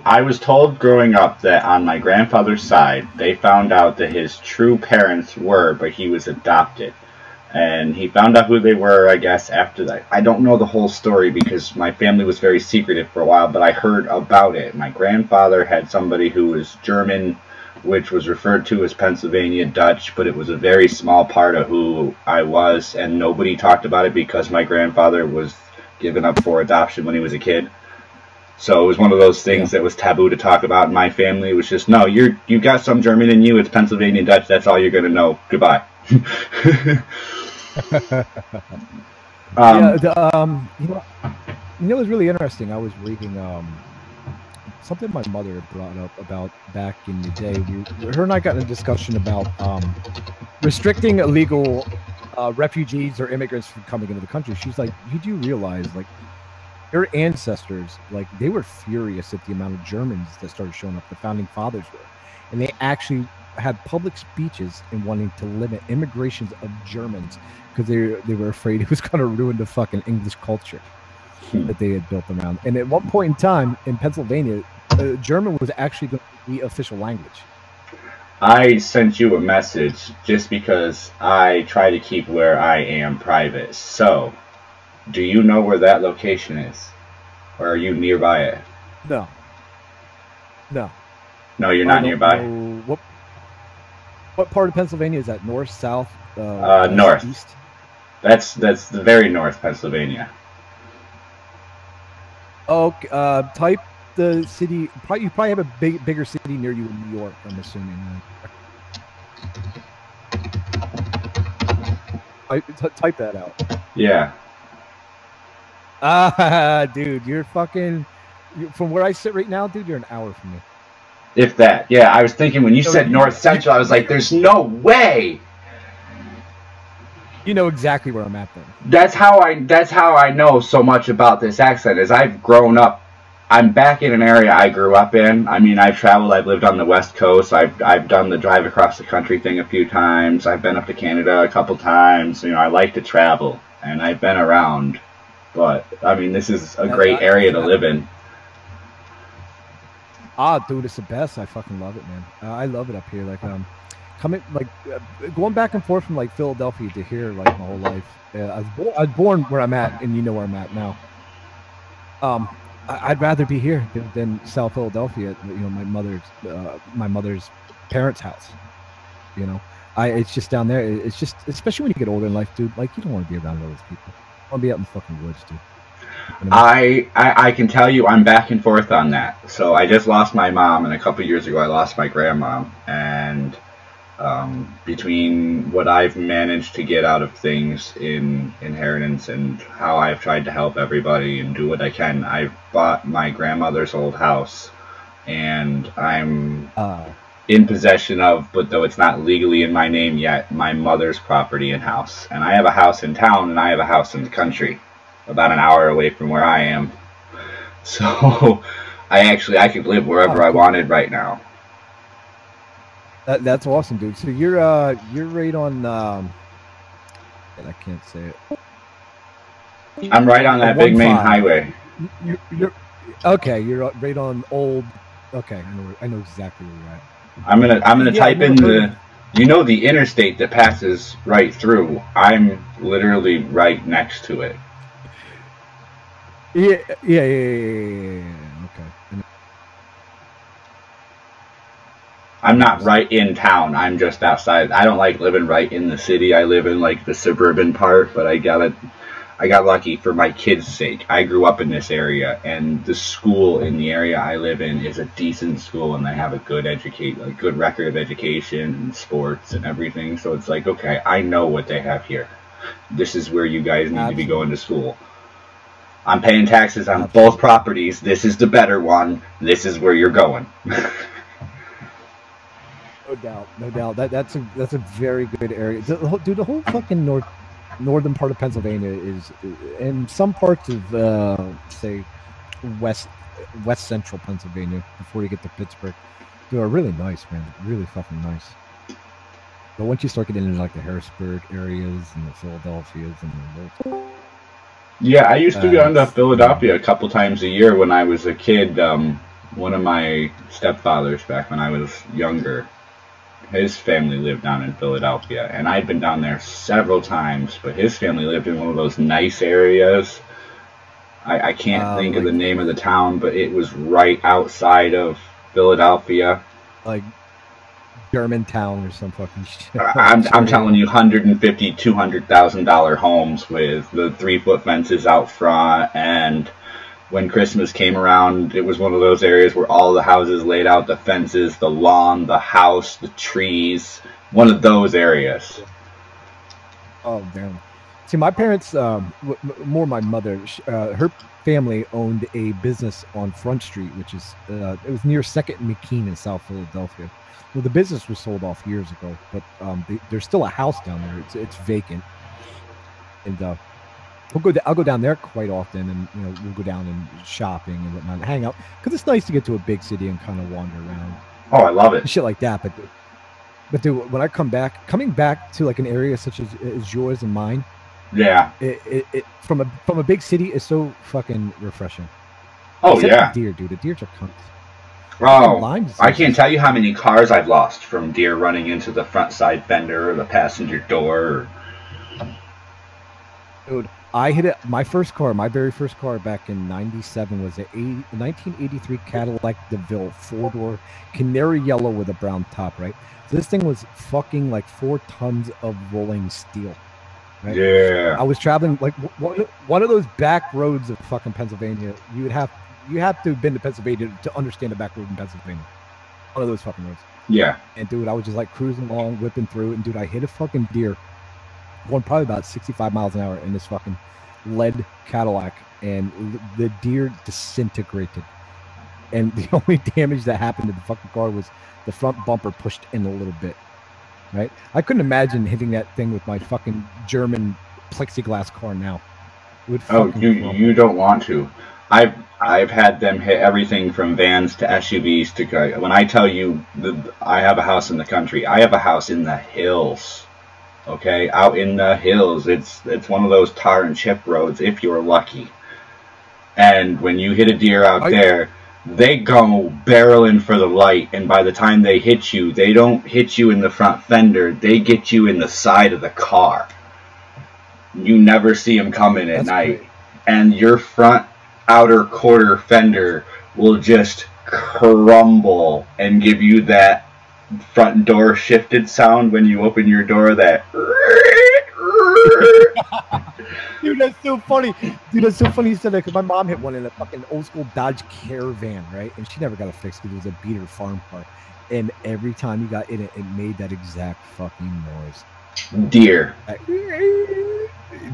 I was told growing up that on my grandfather's side, they found out that his true parents were, but he was adopted. And he found out who they were, I guess, after that. I don't know the whole story because my family was very secretive for a while, but I heard about it. My grandfather had somebody who was German, which was referred to as Pennsylvania Dutch, but it was a very small part of who I was, and nobody talked about it because my grandfather was given up for adoption when he was a kid. So it was one of those things that was taboo to talk about in my family. It was just, no, you got some German in you, it's Pennsylvania Dutch, that's all you're going to know. Goodbye. It was really interesting. I was reading something my mother brought up about back in the day. Her and I got in a discussion about restricting illegal refugees or immigrants from coming into the country. She's like, you do realize, like, your ancestors, like, they were furious at the amount of Germans that started showing up. The founding fathers were, and they actually had public speeches in wanting to limit immigrations of Germans because they were afraid it was going to ruin the fucking English culture that they had built around. And at one point in time in Pennsylvania, German was actually going to be official language. I sent you a message just because I try to keep where I am private. So, do you know where that location is? Or are you nearby it? No. No. No, you're not nearby? What part of Pennsylvania is that? North, south, north. East? That's the very north Pennsylvania. Oh, type the city. You probably have a bigger city near you in New York, I'm assuming. Type that out. Yeah. Dude, you're fucking. From where I sit right now, dude, you're an hour from me. If that. Yeah, I was thinking when you said north central, I was like, there's no way. You know exactly where I'm at then. That's how I know so much about this accent, is I've grown up. I'm back in an area I grew up in. I mean, I've traveled. I've lived on the West Coast. I've done the drive across the country thing a few times. I've been up to Canada a couple times. You know, I like to travel, and I've been around. But I mean, this is a great area to live in. Dude, it's the best. I fucking love it, man. I love it up here. Like, coming, like, going back and forth from like Philadelphia to here, like my whole life. I was born where I'm at, and you know where I'm at now. I'd rather be here than South Philadelphia. You know, my mother's parents' house. You know, it's just down there. It's just, especially when you get older in life, dude. Like, you don't want to be around those people. You want to be out in the fucking woods, dude. You know? I can tell you, I'm back and forth on that. So I just lost my mom, and a couple years ago I lost my grandma, and between what I've managed to get out of things in inheritance and how I've tried to help everybody and do what I can, I've bought my grandmother's old house, and I'm in possession of, but though it's not legally in my name yet, my mother's property and house. And I have a house in town, and I have a house in the country, about an hour away from where I am. So I could live wherever I wanted right now. That's awesome, dude. So you're right on. I can't say it. I'm right on that big main highway. You're okay. You're right on old. Okay, I know exactly where you're at. I'm gonna type in the. You know the interstate that passes right through. I'm literally right next to it. Yeah. Okay. I'm not right in town. I'm just outside. I don't like living right in the city. I live in like the suburban part, but I got lucky for my kids' sake. I grew up in this area, and the school in the area I live in is a decent school, and they have a good good record of education and sports and everything. So it's like, okay, I know what they have here. This is where you guys need to be going to school. I'm paying taxes on both properties. This is the better one. This is where you're going. No doubt. That's a very good area. Dude, the whole fucking northern part of Pennsylvania is, and some parts of say west central Pennsylvania before you get to Pittsburgh, they are really nice, man. Really fucking nice. But once you start getting into like the Harrisburg areas and the Philadelphias and the yeah, I used to go to Philadelphia a couple times a year when I was a kid. One of my stepfathers back when I was younger, his family lived down in Philadelphia, and I'd been down there several times, but his family lived in one of those nice areas. I can't think of the name of the town, but it was right outside of Philadelphia. Like Germantown or some fucking shit. I'm telling you, $150,000, $200,000 homes with the 3-foot fences out front, and when Christmas came around, it was one of those areas where all the houses laid out, the fences, the lawn, the house, the trees, one of those areas. Oh, damn. See, my parents, more my mother, her family owned a business on Front Street, which is it was near Second and McKean in South Philadelphia. Well, the business was sold off years ago, but there's still a house down there. It's vacant, and I'll go down there quite often, and we'll go down and shopping and whatnot, and hang out, because it's nice to get to a big city and kind of wander around. Oh, I love it. Shit like that, but dude, when I coming back to like an area such as yours and mine, yeah, it from a big city is so fucking refreshing. Oh, except yeah, the deer, dude. The deer are cunts. Oh, I can't tell you how many cars I've lost from deer running into the front side fender or the passenger door. Dude, I hit it. My very first car back in '97 was a 1983 Cadillac DeVille 4-door canary yellow with a brown top, right? So this thing was fucking like 4 tons of rolling steel. Right? Yeah. I was traveling like one of those back roads of fucking Pennsylvania. You have to have been to Pennsylvania to understand the back road in Pennsylvania. One of those fucking roads. Yeah. And dude, I was just like cruising along, whipping through, and dude, I hit a fucking deer going probably about 65 miles an hour in this fucking lead Cadillac, and the deer disintegrated. And the only damage that happened to the fucking car was the front bumper pushed in a little bit. Right? I couldn't imagine hitting that thing with my fucking German plexiglass car now. You don't want to. I've had them hit everything from vans to SUVs to. When I tell you I have a house in the country, I have a house in the hills. Okay, out in the hills. It's one of those tar and chip roads if you're lucky. And when you hit a deer out there, they go barreling for the light, and by the time they hit you, they don't hit you in the front fender, they get you in the side of the car. You never see them coming at night. Great. And your front outer quarter fender will just crumble and give you that front door shifted sound when you open your door, that Dude, that's so funny. Dude, that's so funny you said that, because my mom hit one in a fucking old school Dodge Caravan, right? And she never got it fixed because it was a beater farm car. And every time you got in it, it made that exact fucking noise. Deer.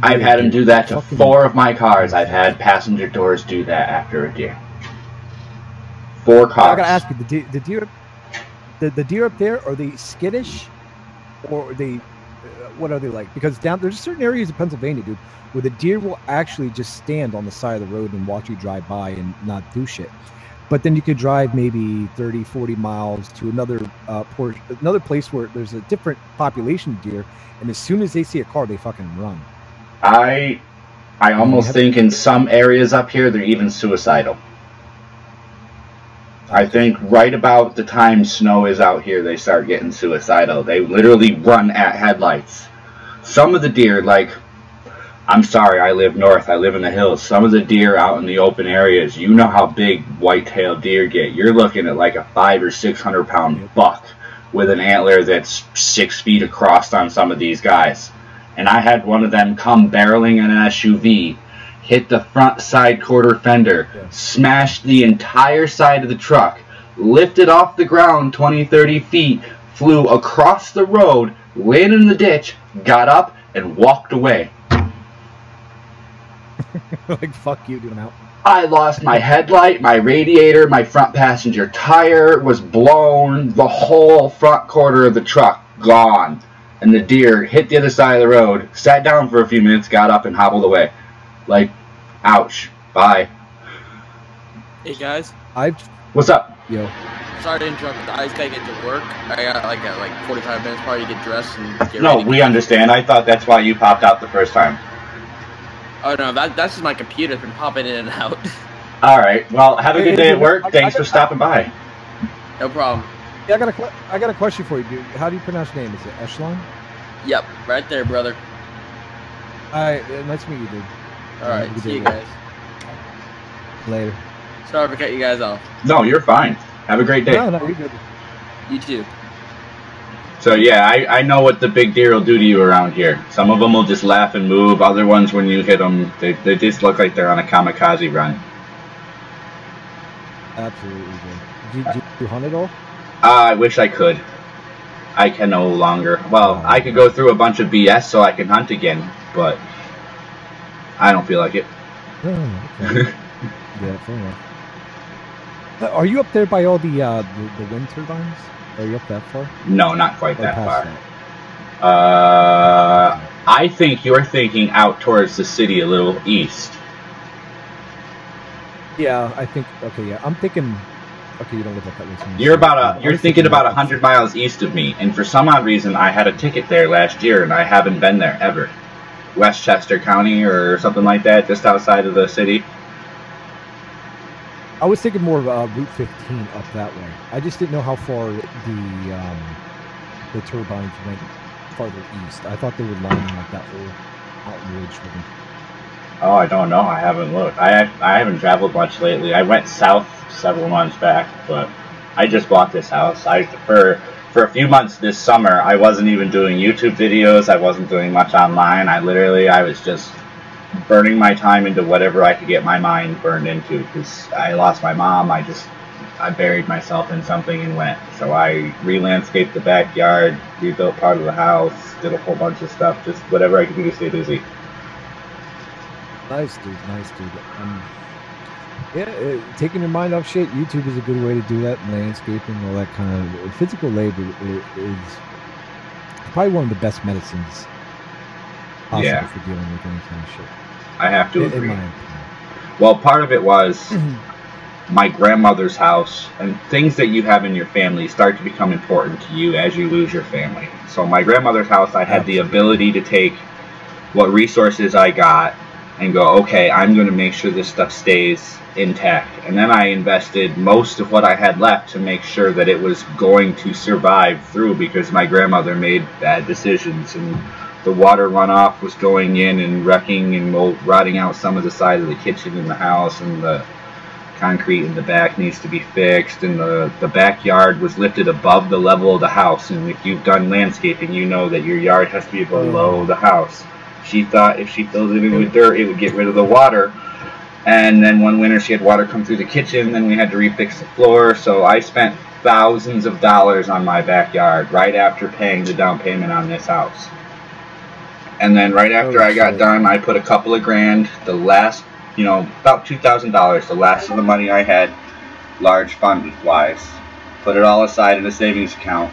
I've had them do that to 4 of my cars. I've had passenger doors do that after a deer. 4 cars. I gotta ask you, the deer up there, are they skittish, or are they, what are they like? Because there's certain areas of Pennsylvania, dude, where the deer will actually just stand on the side of the road and watch you drive by and not do shit. But then you could drive maybe 30, 40 miles to another place where there's a different population of deer, and as soon as they see a car, they fucking run. I almost think in some areas up here, they're even suicidal. I think right about the time snow is out here, they start getting suicidal. They literally run at headlights. Some of the deer, like, I'm sorry, I live north, I live in the hills. Some of the deer out in the open areas, you know how big white-tailed deer get. You're looking at like a 500 or 600 pound buck with an antler that's 6 feet across on some of these guys. And I had one of them come barreling in an SUV, hit the front side quarter fender, smashed the entire side of the truck, lifted off the ground 20, 30 feet, flew across the road, landed in the ditch, got up, and walked away. Like, fuck you, dude, I'm out. I lost my headlight, my radiator, my front passenger tire was blown, the whole front quarter of the truck gone. And the deer hit the other side of the road, sat down for a few minutes, got up, and hobbled away. Like, ouch. Bye. Hey, guys. What's up? Yo. Sorry to interrupt, but I just gotta get to work. I got like 45 minutes probably to get dressed and get ready. No, we understand. I thought that's why you popped out the first time. Oh, no, that's just my computer. It's been popping in and out. All right. Well, have a good day at work. Thanks for stopping by. No problem. Yeah, I got a question for you, dude. How do you pronounce your name? Is it Echalon? Yep, right there, brother. All right, nice to meet you, dude. All right, see you guys. Later. Sorry for cutting you guys off. No, you're fine. Have a great day. No, you're good. You too. So, yeah, I know what the big deer will do to you around here. Some of them will just laugh and move. Other ones, when you hit them, they just look like they're on a kamikaze run. Absolutely, dude. Did you hunt at all? I wish I could. I can no longer. Well, I could go through a bunch of BS so I can hunt again, but I don't feel like it. Oh, okay. Yeah, fair enough. Are you up there by all the wind turbines? Are you up that far? No, not quite that far. That? I think you're thinking out towards the city a little east. Yeah, I think. Okay, yeah, I'm thinking. Okay, you don't live up that way. So You're thinking about 100 miles east of me, and for some odd reason, I had a ticket there last year, and I haven't been there ever. Westchester County or something like that, just outside of the city. I was thinking more of Route 15 up that way. I just didn't know how far the turbines went farther east. I thought they were lining like that whole mountain ridge with them. Oh, I don't know. I haven't looked. I haven't traveled much lately. I went south several months back, but I just bought this house. For a few months this summer, I wasn't even doing YouTube videos. I wasn't doing much online. I was just burning my time into whatever I could get my mind burned into, because I lost my mom. I buried myself in something and went. So I re-landscaped the backyard, rebuilt part of the house, did a whole bunch of stuff, just whatever I could do to stay busy. Nice, dude. Nice, dude. Yeah, taking your mind off shit, YouTube is a good way to do that. Landscaping, all that kind of physical labor is probably one of the best medicines possible for dealing with any kind of shit. I have to agree. In my opinion. Well, part of it was my grandmother's house, and things that you have in your family start to become important to you as you lose your family. So my grandmother's house, I had the ability to take what resources I got and go, okay, I'm going to make sure this stuff stays intact. And then I invested most of what I had left to make sure that it was going to survive through, because my grandmother made bad decisions, and the water runoff was going in and wrecking and rotting out some of the side of the kitchen in the house, and the concrete in the back needs to be fixed, and the backyard was lifted above the level of the house. And if you've done landscaping, you know that your yard has to be below the house. She thought if she filled it in with dirt, it would get rid of the water. And then one winter she had water come through the kitchen, then we had to refix the floor. So I spent thousands of dollars on my backyard right after paying the down payment on this house. And then right after I got done, I put a couple of grand, the last, about $2,000, the last of the money I had, large fund-wise. Put it all aside in a savings account.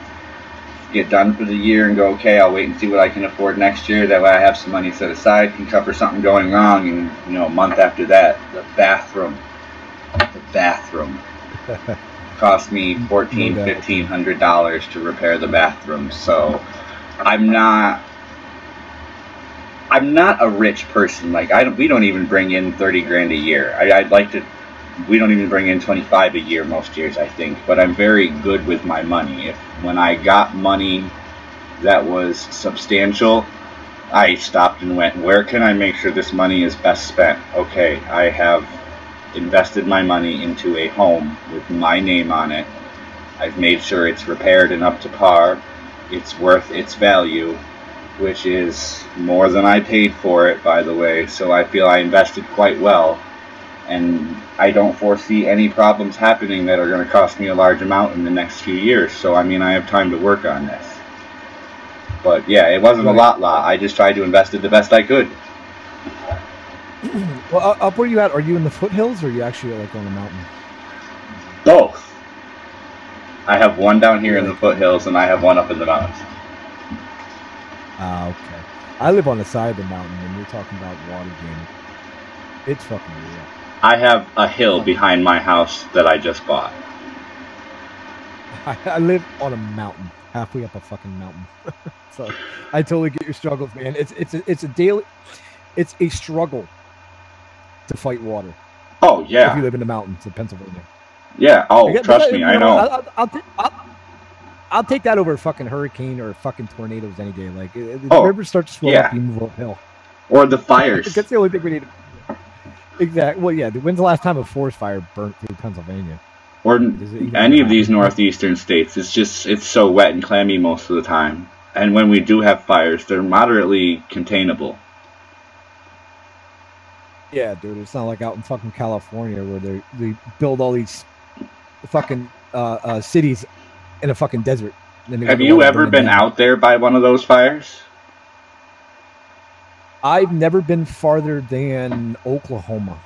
Get done for the year and go, okay, I'll wait and see what I can afford next year. That way I have some money set aside, can cover something going wrong. And, a month after that, the bathroom cost me $1,500 to repair the bathroom. So I'm not a rich person. Like, we don't even bring in 30 grand a year. We don't even bring in 25 a year most years, I think. But I'm very good with my money. When I got money that was substantial, I stopped and went, where can I make sure this money is best spent? Okay, I have invested my money into a home with my name on it. I've made sure it's repaired and up to par. It's worth its value, which is more than I paid for it, by the way. So I feel I invested quite well, and I don't foresee any problems happening that are going to cost me a large amount in the next few years. So I have time to work on this. But yeah, it wasn't a lot. I just tried to invest it the best I could. Well, up where you at? Are you in the foothills, or are you actually like on a mountain? Both. I have one down here in the foothills, and I have one up in the mountains. Okay. I live on the side of the mountain, and you're talking about water gaming. It's fucking real. I have a hill behind my house that I just bought. I live on a mountain, halfway up a fucking mountain. So I totally get your struggles, man. It's a struggle to fight water. Oh yeah. If you live in the mountains of Pennsylvania. Yeah. Oh, trust me, I know. I'll take that over a fucking hurricane or fucking tornadoes any day. Like, the rivers start to swell up, you move uphill. Or the fires. That's the only thing we need. Exactly. Well, yeah. When's the last time a forest fire burnt through Pennsylvania? Or any of these northeastern states. It's so wet and clammy most of the time. And when we do have fires, they're moderately containable. Yeah, dude. It's not like out in fucking California where they build all these fucking cities in a fucking desert. Have you ever been out there by one of those fires? I've never been farther than Oklahoma.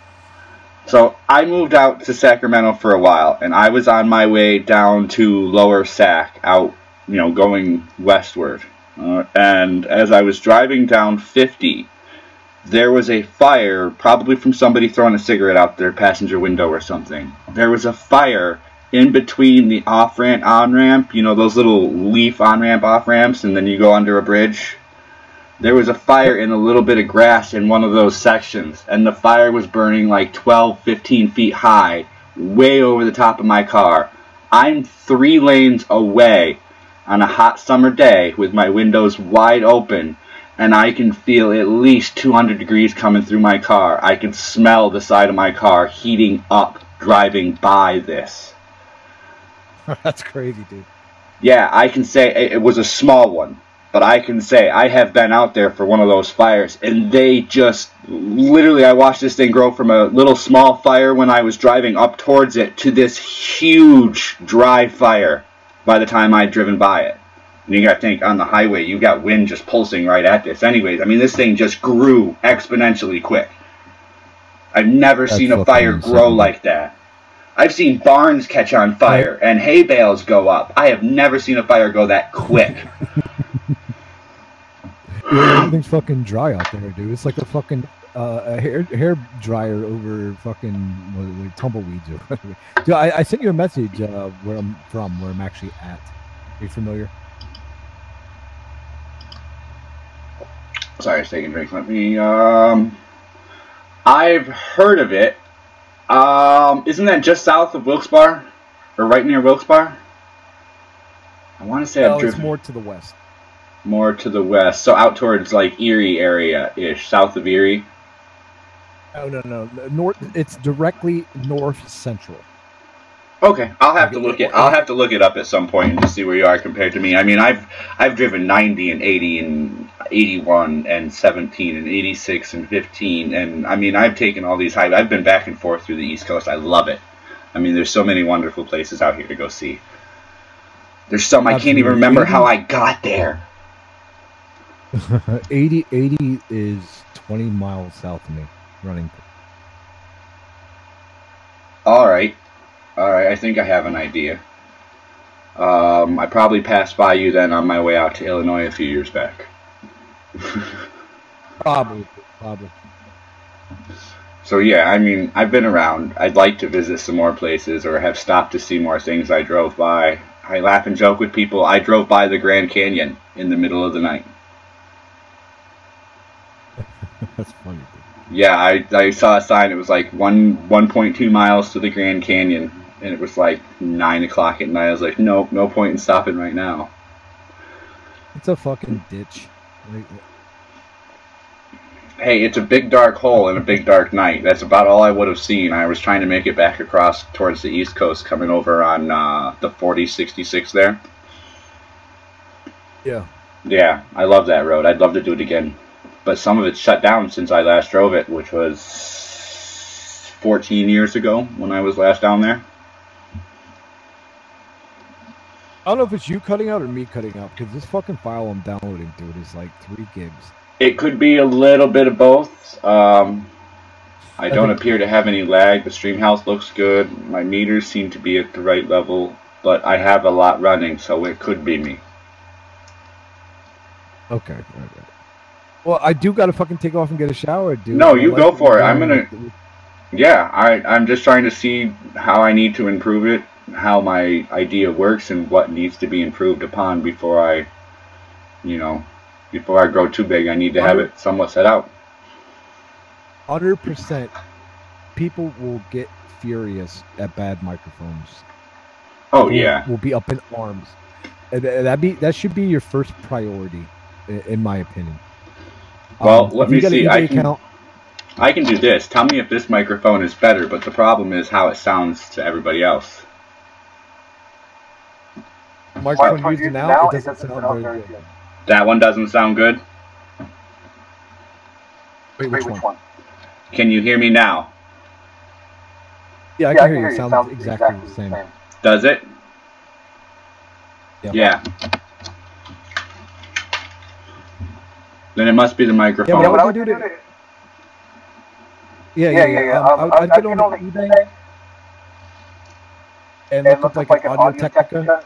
So I moved out to Sacramento for a while, and I was on my way down to Lower Sac, out, going westward. And as I was driving down 50, there was a fire, probably from somebody throwing a cigarette out their passenger window or something. There was a fire in between the off-ramp, on-ramp, those little leaf on-ramp, off-ramps, and then you go under a bridge. There was a fire in a little bit of grass in one of those sections, and the fire was burning like 12, 15 feet high, way over the top of my car. I'm 3 lanes away on a hot summer day with my windows wide open, and I can feel at least 200 degrees coming through my car. I can smell the side of my car heating up driving by this. That's crazy, dude. Yeah, I can say it was a small one. But I can say I have been out there for one of those fires, and they just, literally, I watched this thing grow from a little small fire when I was driving up towards it to this huge dry fire by the time I'd driven by it. And you got to think, on the highway, you got wind just pulsing right at this. Anyways, I mean, this thing just grew exponentially quick. I've never seen a fire grow like that. I've seen barns catch on fire and hay bales go up. I have never seen a fire go that quick. Everything's fucking dry out there, dude. It's like a fucking a hair dryer over fucking like tumbleweeds. Dude, I sent you a message where I'm from, where I'm actually at. Are you familiar? Sorry, I was taking a drink. Let me. I've heard of it. Isn't that just south of Wilkes-Barre, or right near Wilkes-Barre? I want to say I've driven. It's more to the west. More to the west, so out towards like Erie area-ish, south of Erie. Oh no, north. It's directly north central. Okay, I'll have to look it up at some point and just see where you are compared to me. I mean, I've driven 90 and 80 and 81 and 17 and 86 and 15, and I mean, I've taken all these highways. I've been back and forth through the East Coast. I love it. I mean, there's so many wonderful places out here to go see. There's some I can't even remember how I got there. 80 is 20 miles south of me, running. All right, I think I have an idea. I probably passed by you then on my way out to Illinois a few years back. Probably. So yeah, I mean, I've been around. I'd like to visit some more places or have stopped to see more things I drove by. I laugh and joke with people. I drove by the Grand Canyon in the middle of the night. That's funny, dude. Yeah, I saw a sign. It was like 1.2 miles to the Grand Canyon, and it was like 9 o'clock at night. I was like, nope, no point in stopping right now. It's a fucking ditch. Hey, it's a big dark hole in a big dark night. That's about all I would have seen. I was trying to make it back across towards the East Coast, coming over on the 4066 there. Yeah. Yeah, I love that road. I'd love to do it again. But some of it's shut down since I last drove it, which was 14 years ago when I was last down there. I don't know if it's you cutting out or me cutting out, because this fucking file I'm downloading, dude, is like 3 gigs. It could be a little bit of both. I don't appear to have any lag. The stream health looks good. My meters seem to be at the right level, but I have a lot running, so it could be me. Okay. Right. Well, I do gotta fucking take off and get a shower, dude. No, you go for it. I'm gonna. Yeah, I'm just trying to see how I need to improve it, how my idea works, and what needs to be improved upon before I grow too big. I need to have it somewhat set out. 100%. People will get furious at bad microphones. Oh yeah. Will be up in arms. That should be your first priority, in my opinion. Well, let me see. I can do this. Tell me if this microphone is better, but the problem is how it sounds to everybody else. The microphone used now, it doesn't sound very good. That one doesn't sound good? Wait, which one? Can you hear me now? Yeah, I can hear you. It sounds exactly the same. Does it? Yeah. Then it must be the microphone. Yeah, what I would do to... Yeah. I'd get on eBay and look up like an Audio Technica.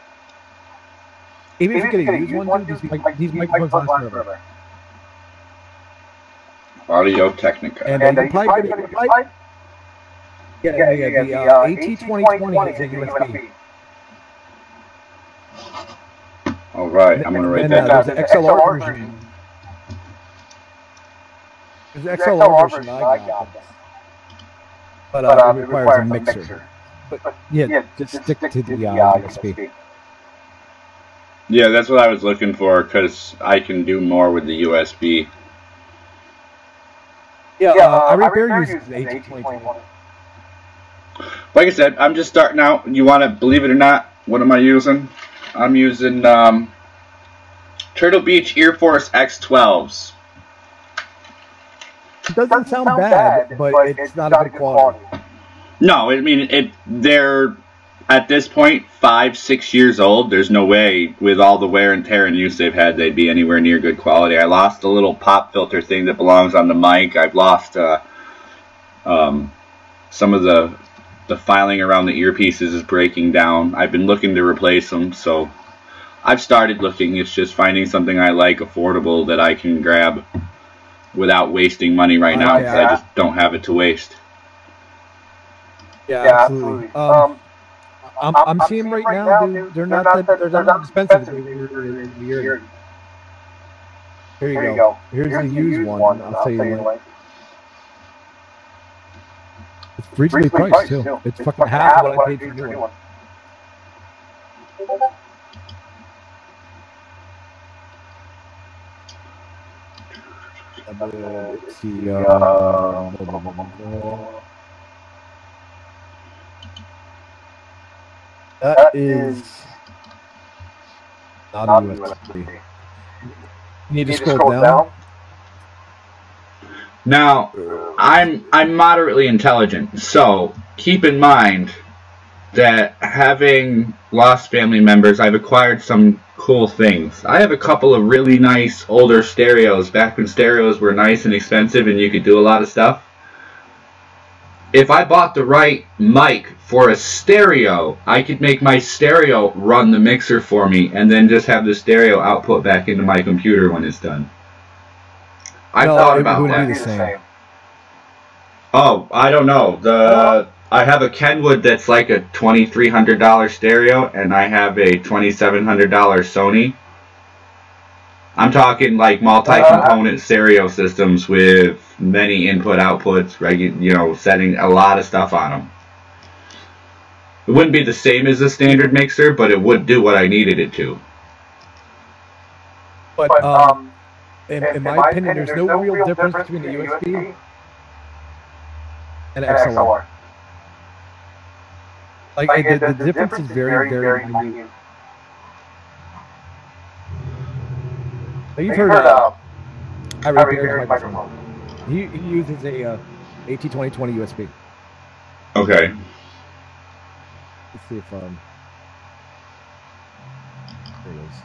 Even if you get a used one, dude, these microphones last forever. Audio Technica. And you probably get it. Yeah, the AT2020 is a USB. All right, I'm gonna write that down. down. There's an XLR version. There's an XLR version I got, but it requires a mixer. But yeah, just stick to the USB. Yeah, that's what I was looking for, because I can do more with the USB. Yeah, I repair use the AT2020. Like I said, I'm just starting out. You want to believe it or not, what am I using? I'm using Turtle Beach Air Force X12s. It doesn't sound bad, but it's not a good quality. No, I mean, they're, at this point, 5-6 years old. There's no way, with all the wear and tear and use they've had, they'd be anywhere near good quality. I lost the little pop filter thing that belongs on the mic. I've lost some of the filing around the earpieces is breaking down. I've been looking to replace them, so I've started looking. It's just finding something I like, affordable, that I can grab without wasting money right now, because I just don't have it to waste. Yeah, absolutely. I'm seeing right now, dude, they're not that expensive. Here you go. Here's the used one. I'll tell you what. It's reasonably priced too. It's fucking half what I paid for the new one. Let's see. That is not a USB. You need to scroll down. Now, I'm moderately intelligent, so keep in mind that having lost family members, I've acquired some cool things. I have a couple of really nice older stereos, back when stereos were nice and expensive and you could do a lot of stuff. If I bought the right mic for a stereo, I could make my stereo run the mixer for me and then just have the stereo output back into my computer when it's done. I thought about that. Be the same. Oh, I don't know. I have a Kenwood that's like a $2,300 stereo, and I have a $2,700 Sony. I'm talking like multi-component stereo systems with many input outputs, setting a lot of stuff on them. It wouldn't be the same as a standard mixer, but it would do what I needed it to. But in my opinion, there's no real difference between the USB and XLR. Like the difference is very, very minute. You've heard of I repaired his microphone. He uses a AT2020 USB. Okay. Let's see if there it is.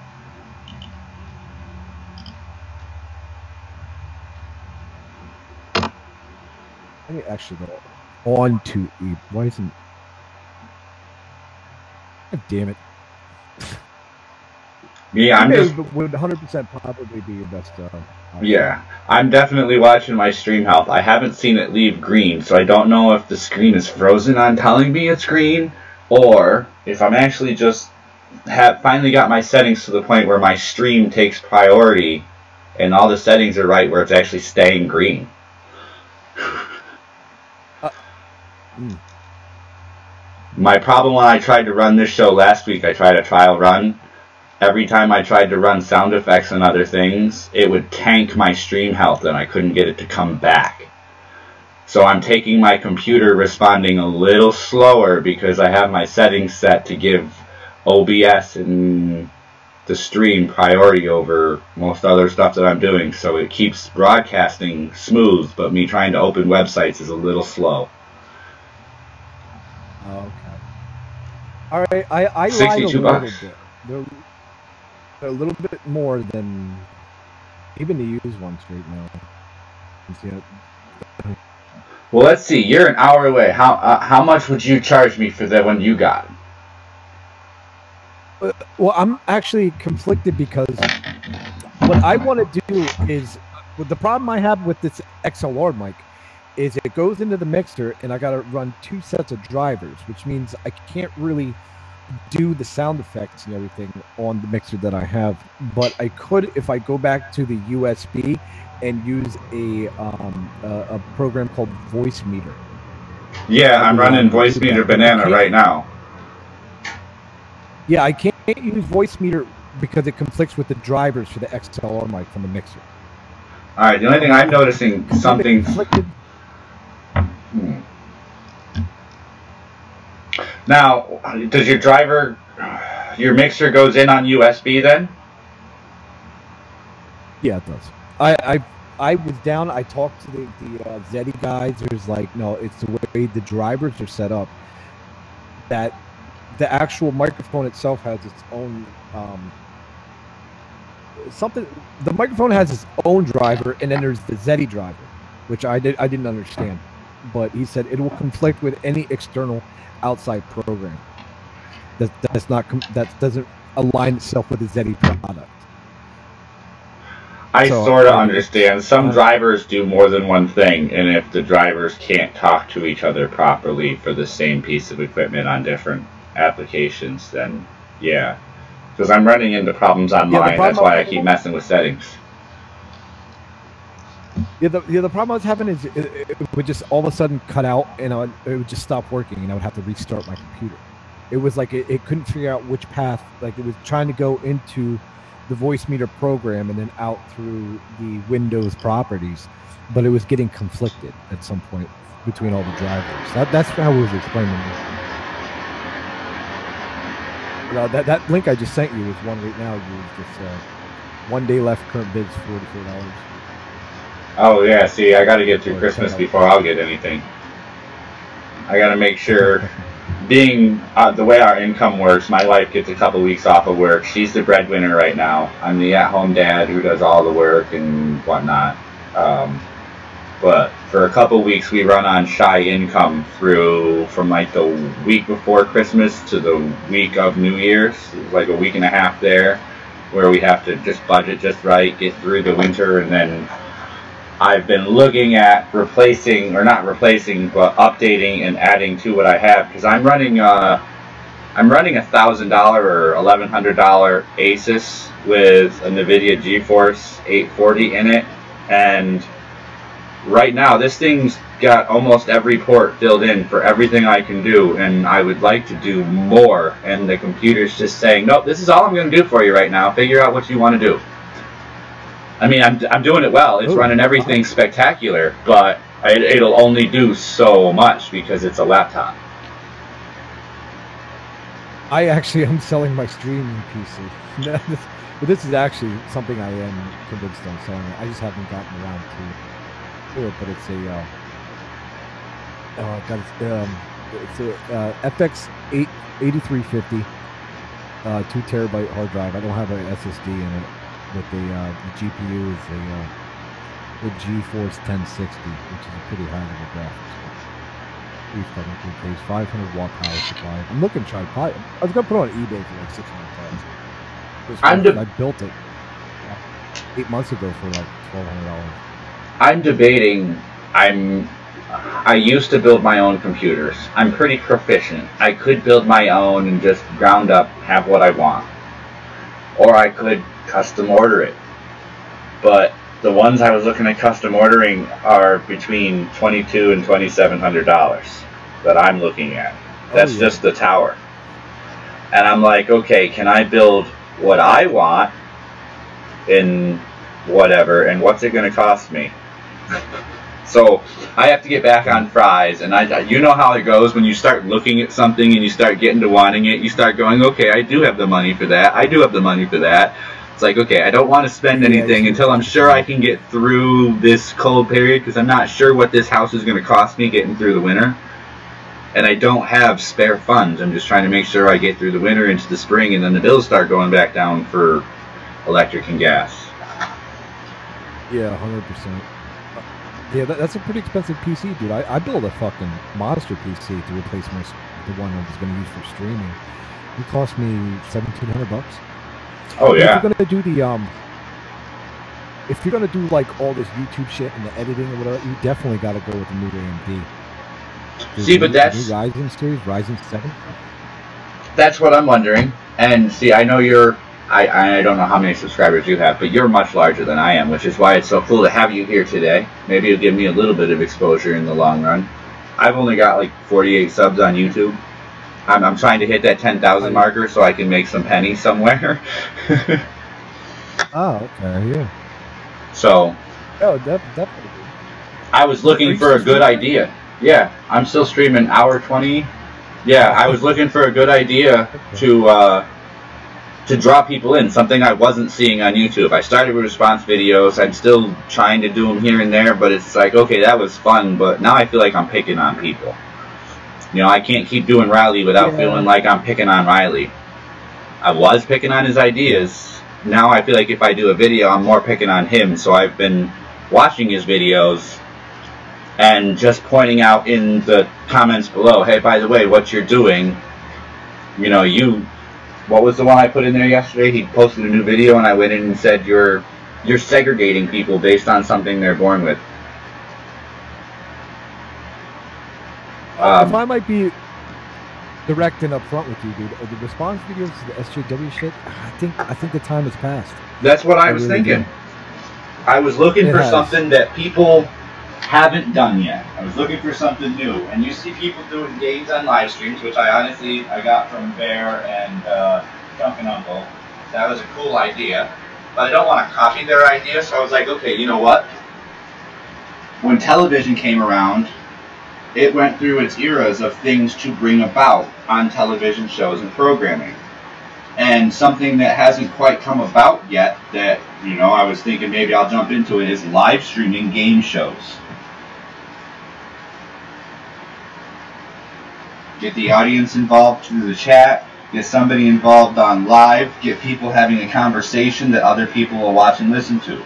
Let me actually go on to why isn't? God damn it! Yeah, I'm just would 100% probably be your best. Yeah, I'm definitely watching my stream health. I haven't seen it leave green, so I don't know if the screen is frozen on telling me it's green, or if I'm actually just finally got my settings to the point where my stream takes priority, and all the settings are right where it's actually staying green. My problem when I tried to run this show last week, I tried a trial run. Every time I tried to run sound effects and other things, it would tank my stream health and I couldn't get it to come back. So I'm taking my computer responding a little slower because I have my settings set to give OBS and the stream priority over most other stuff that I'm doing. So it keeps broadcasting smooth, but me trying to open websites is a little slow. Okay. All right, I lied a little bit. They're a little bit more than Even to use one straight now. Well, let's see. You're an hour away. How much would you charge me for the one you got? Well, I'm actually conflicted because what I want to do is, the problem I have with this XLR mic is it goes into the mixer and I got to run 2 sets of drivers, which means I can't really do the sound effects and everything on the mixer that I have. But I could if I go back to the USB and use a program called Voice Meter. Yeah, I'm running Voice Meter Banana right now. Yeah, I can't use Voice Meter because it conflicts with the drivers for the XLR mic from the mixer. All right, the only thing I'm noticing something. Now, does your driver, your mixer goes in on USB then? Yeah, it does. I was down. I talked to the Zeddy guys. There's like, no, it's the way the drivers are set up. That the actual microphone itself has its own something. The microphone has its own driver, and then there's the Zeddy driver, which I didn't understand. But he said it will conflict with any external outside program that doesn't align itself with the Zeddy product. I sort of understand. Some drivers do more than one thing, and if the drivers can't talk to each other properly for the same piece of equipment on different applications, then yeah. Because I'm running into problems on mine. That's why I keep messing with settings. Yeah, the problem I was having is it would just all of a sudden cut out, and it would just stop working, and I would have to restart my computer. It was like it couldn't figure out which path. Like it was trying to go into the Voice Meter program and then out through the Windows properties, but it was getting conflicted at some point between all the drivers. That's how it was explained to me. That link I just sent you is one right now. Just 1 day left. Current bids $44. Oh yeah, see, I gotta get through Christmas before I'll get anything. I gotta make sure, being the way our income works, my wife gets a couple weeks off of work. She's the breadwinner right now. I'm the at-home dad who does all the work and whatnot. But for a couple weeks we run on shy income from like the week before Christmas to the week of New Year's, like a week and a half there, where we have to just budget just right, get through the winter, and then I've been looking at replacing, or not replacing, but updating and adding to what I have, because I'm running a $1,000 or $1,100 Asus with a NVIDIA GeForce 840 in it, and right now this thing's got almost every port filled in for everything I can do, and I would like to do more, and the computer's just saying, nope, this is all I'm going to do for you right now, figure out what you want to do. I mean, I'm doing it well. It's running everything spectacular, but it'll only do so much because it's a laptop. I actually am selling my streaming PC. But this is actually something I am convinced on selling. I just haven't gotten around to it. But it's a FX 8350, 2 terabyte hard drive. I don't have an SSD in it. But the GPU is the GeForce 1060, which is a pretty high level graphics. 372K, 500 watt power supply. I'm looking to try to buy it. I was gonna put it on eBay for like $600. I built it 8 months ago for like $1,200. I'm debating. I used to build my own computers. I'm pretty proficient. I could build my own and just ground up have what I want, or I could custom order it. But the ones I was looking at custom ordering are between $2,200 and $2,700 that I'm looking at. That's just the tower. And I'm like, okay, can I build what I want in whatever, and what's it going to cost me? So I have to get back on fries, and you know how it goes when you start looking at something and you start getting to wanting it. You start going, okay, I do have the money for that. I do have the money for that. It's like, okay, I don't want to spend anything until I'm sure I can get through this cold period, because I'm not sure what this house is going to cost me getting through the winter. And I don't have spare funds. I'm just trying to make sure I get through the winter into the spring, and then the bills start going back down for electric and gas. Yeah, 100%. Yeah, that's a pretty expensive PC, dude. I built a fucking monster PC to replace the one I was going to use for streaming. It cost me $1,700. Oh yeah. If you're gonna do if you're gonna do like all this YouTube shit and the editing or whatever, you definitely got to go with the new AMD. See, but that's the new Ryzen series, Ryzen 7. That's what I'm wondering. And see, I know I don't know how many subscribers you have, but you're much larger than I am, which is why it's so cool to have you here today. Maybe it'll give me a little bit of exposure in the long run. I've only got like 48 subs on YouTube. I'm trying to hit that 10,000 marker so I can make some pennies somewhere. Oh, okay, yeah. So, definitely. I was looking for a good idea. Yeah, I'm still streaming hour 20. Yeah, I was looking for a good idea to draw people in, something I wasn't seeing on YouTube. I started with response videos. I'm still trying to do them here and there, but it's like, okay, that was fun, but now I feel like I'm picking on people. You know, I can't keep doing Riley without feeling like I'm picking on Riley. I was picking on his ideas. Now I feel like if I do a video, I'm more picking on him. So I've been watching his videos and just pointing out in the comments below, hey, by the way, what you're doing, you know, what was the one I put in there yesterday? He posted a new video and I went in and said, you're segregating people based on something they're born with. If I might be direct and upfront with you, dude, the response videos to the SJW shit, I think the time has passed. That's what I was thinking. I was looking for something that people haven't done yet. I was looking for something new. And you see people doing games on live streams, which I got from Bear and Drunken Uncle. That was a cool idea. But I don't want to copy their idea, so I was like, okay, you know what? When television came around, it went through its eras of things to bring about on television shows and programming. And something that hasn't quite come about yet that, you know, I was thinking maybe I'll jump into it is live streaming game shows. Get the audience involved through the chat, get somebody involved on live, get people having a conversation that other people will watch and listen to.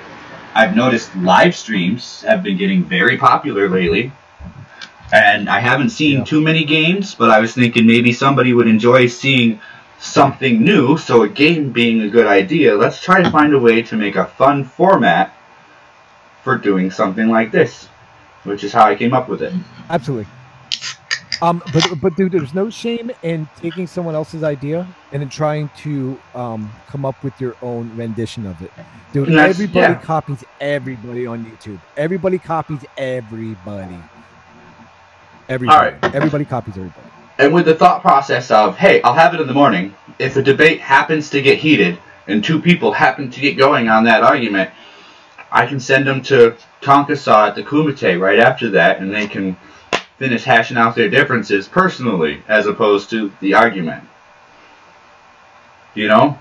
I've noticed live streams have been getting very popular lately. And I haven't seen too many games, but I was thinking maybe somebody would enjoy seeing something new, so a game being a good idea, let's try to find a way to make a fun format for doing something like this, which is how I came up with it. Absolutely. But dude, there's no shame in taking someone else's idea and then trying to come up with your own rendition of it. Dude, everybody copies everybody on YouTube. Everybody copies everybody. Everybody copies everybody. And with the thought process of, hey, I'll have it in the morning. If a debate happens to get heated and two people happen to get going on that argument, I can send them to Tonkasaw at the Kumite right after that, and they can finish hashing out their differences personally as opposed to the argument. You know?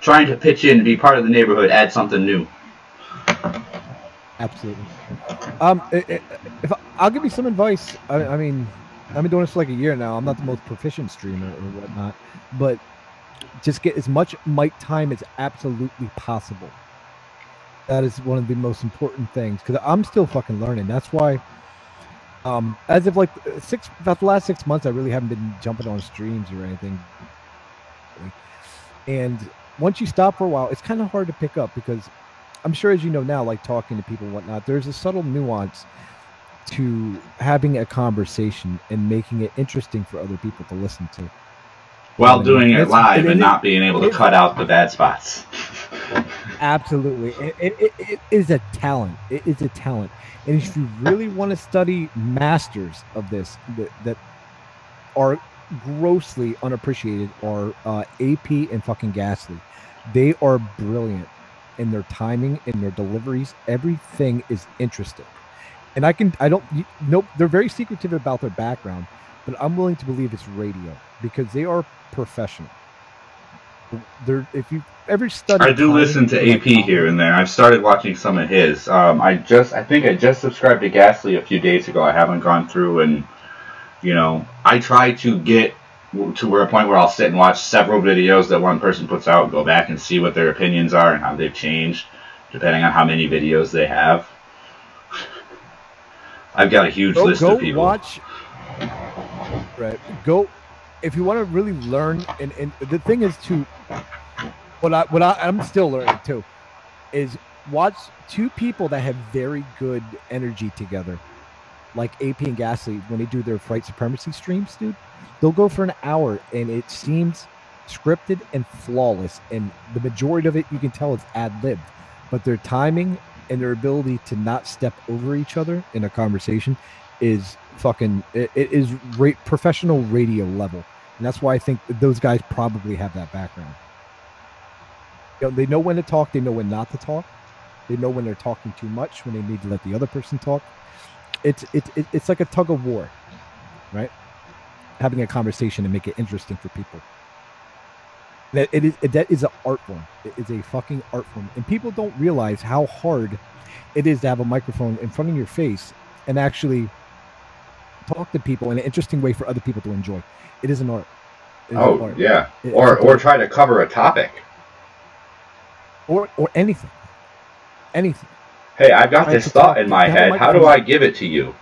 Trying to pitch in to be part of the neighborhood, add something new. Absolutely. If I'll give you some advice. I mean, I've been doing this for like a year now. I'm not the most proficient streamer or whatnot, but just get as much mic time as absolutely possible. That is one of the most important things because I'm still fucking learning. That's why, as of like about the last 6 months, I really haven't been jumping on streams or anything. And once you stop for a while, it's kind of hard to pick up because I'm sure, as you know now, like talking to people and whatnot, there's a subtle nuance to having a conversation and making it interesting for other people to listen to. While doing it live and not being able to cut out the bad spots. Absolutely. It is a talent. It is a talent. And if you really want to study masters of this that are grossly unappreciated are AP and fucking Ghastly. They are brilliant in their timing, in their deliveries. Everything is interesting. And they're very secretive about their background, but I'm willing to believe it's radio because they are professional. If you ever study, I do listen to AP here and there. I've started watching some of his. I think I just subscribed to Ghastly a few days ago. I haven't gone through and, you know, I try to get to a point where I'll sit and watch several videos that one person puts out, go back and see what their opinions are and how they've changed. depending on how many videos they have. I've got a huge list of people. Go if you want to really learn, and the thing is to I'm still learning too, is watch two people that have very good energy together, like AP and Ghastly when they do their Fright Supremacy streams, dude. They'll go for an hour and it seems scripted and flawless, and the majority of it you can tell is ad-libbed, but their timing and their ability to not step over each other in a conversation is fucking, it is professional radio level. And that's why I think those guys probably have that background. You know, they know when to talk, they know when not to talk. They know when they're talking too much, when they need to let the other person talk. It's like a tug of war, right? Having a conversation and make it interesting for people. That is an art form. It is a fucking art form. And people don't realize how hard it is to have a microphone in front of your face and actually talk to people in an interesting way for other people to enjoy. It is an art. Oh, art. Yeah. Or try to cover a topic. Or anything. Anything. Hey, I've got this thought in my head. How do I give it to you?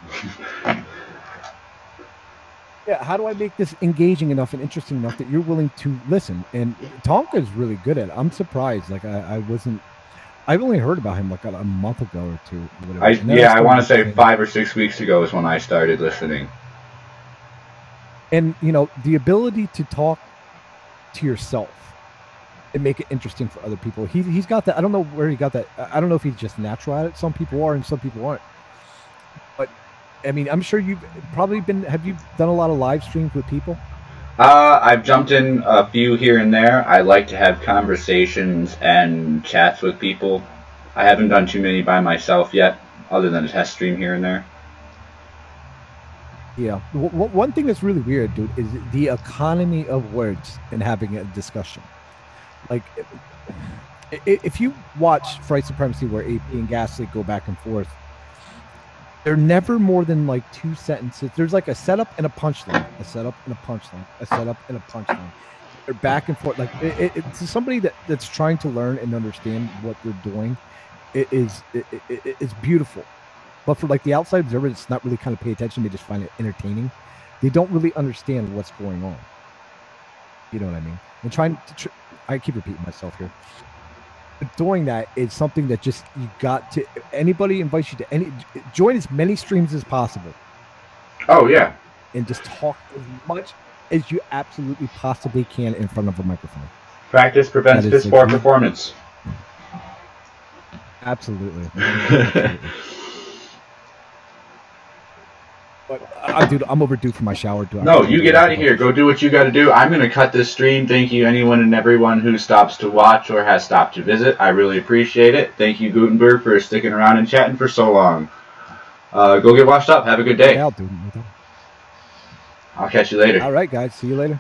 Yeah, how do I make this engaging enough and interesting enough that you're willing to listen? And Tonka's really good at it. I'm surprised. Like, I've only heard about him like a month ago or two. Or whatever. I want to say 5 or 6 weeks ago is when I started listening. And, you know, the ability to talk to yourself and make it interesting for other people. He's got that. I don't know where he got that. I don't know if he's just natural at it. Some people are and some people aren't. But, I mean, I'm sure you've probably have you done a lot of live streams with people? I've jumped in a few here and there. I like to have conversations and chats with people. I haven't done too many by myself yet, other than a test stream here and there. Yeah. One thing that's really weird, dude, is the economy of words and having a discussion. Like, if you watch Fright Supremacy where AP and Ghastly go back and forth, they're never more than like 2 sentences. There's like a setup and a punchline, a setup and a punchline, a setup and a punchline. They're back and forth. Like, it's somebody that's trying to learn and understand what they're doing. It's beautiful. But for like the outside observer that's not really kind of pay attention, they just find it entertaining. They don't really understand what's going on. You know what I mean? And trying to, I keep repeating myself here. But doing that is something that just, you got to, anybody invites you to join as many streams as possible. Oh, yeah. And just talk as much as you absolutely possibly can in front of a microphone. Practice prevents piss poor performance. Absolutely. Absolutely. But, dude, I'm overdue for my shower. No, you get out of here. Go do what you got to do. I'm going to cut this stream. Thank you, anyone and everyone who stops to watch or has stopped to visit. I really appreciate it. Thank you, Gutenberg, for sticking around and chatting for so long. Go get washed up. Have a good day. Yeah, dude. I'll catch you later. All right, guys. See you later.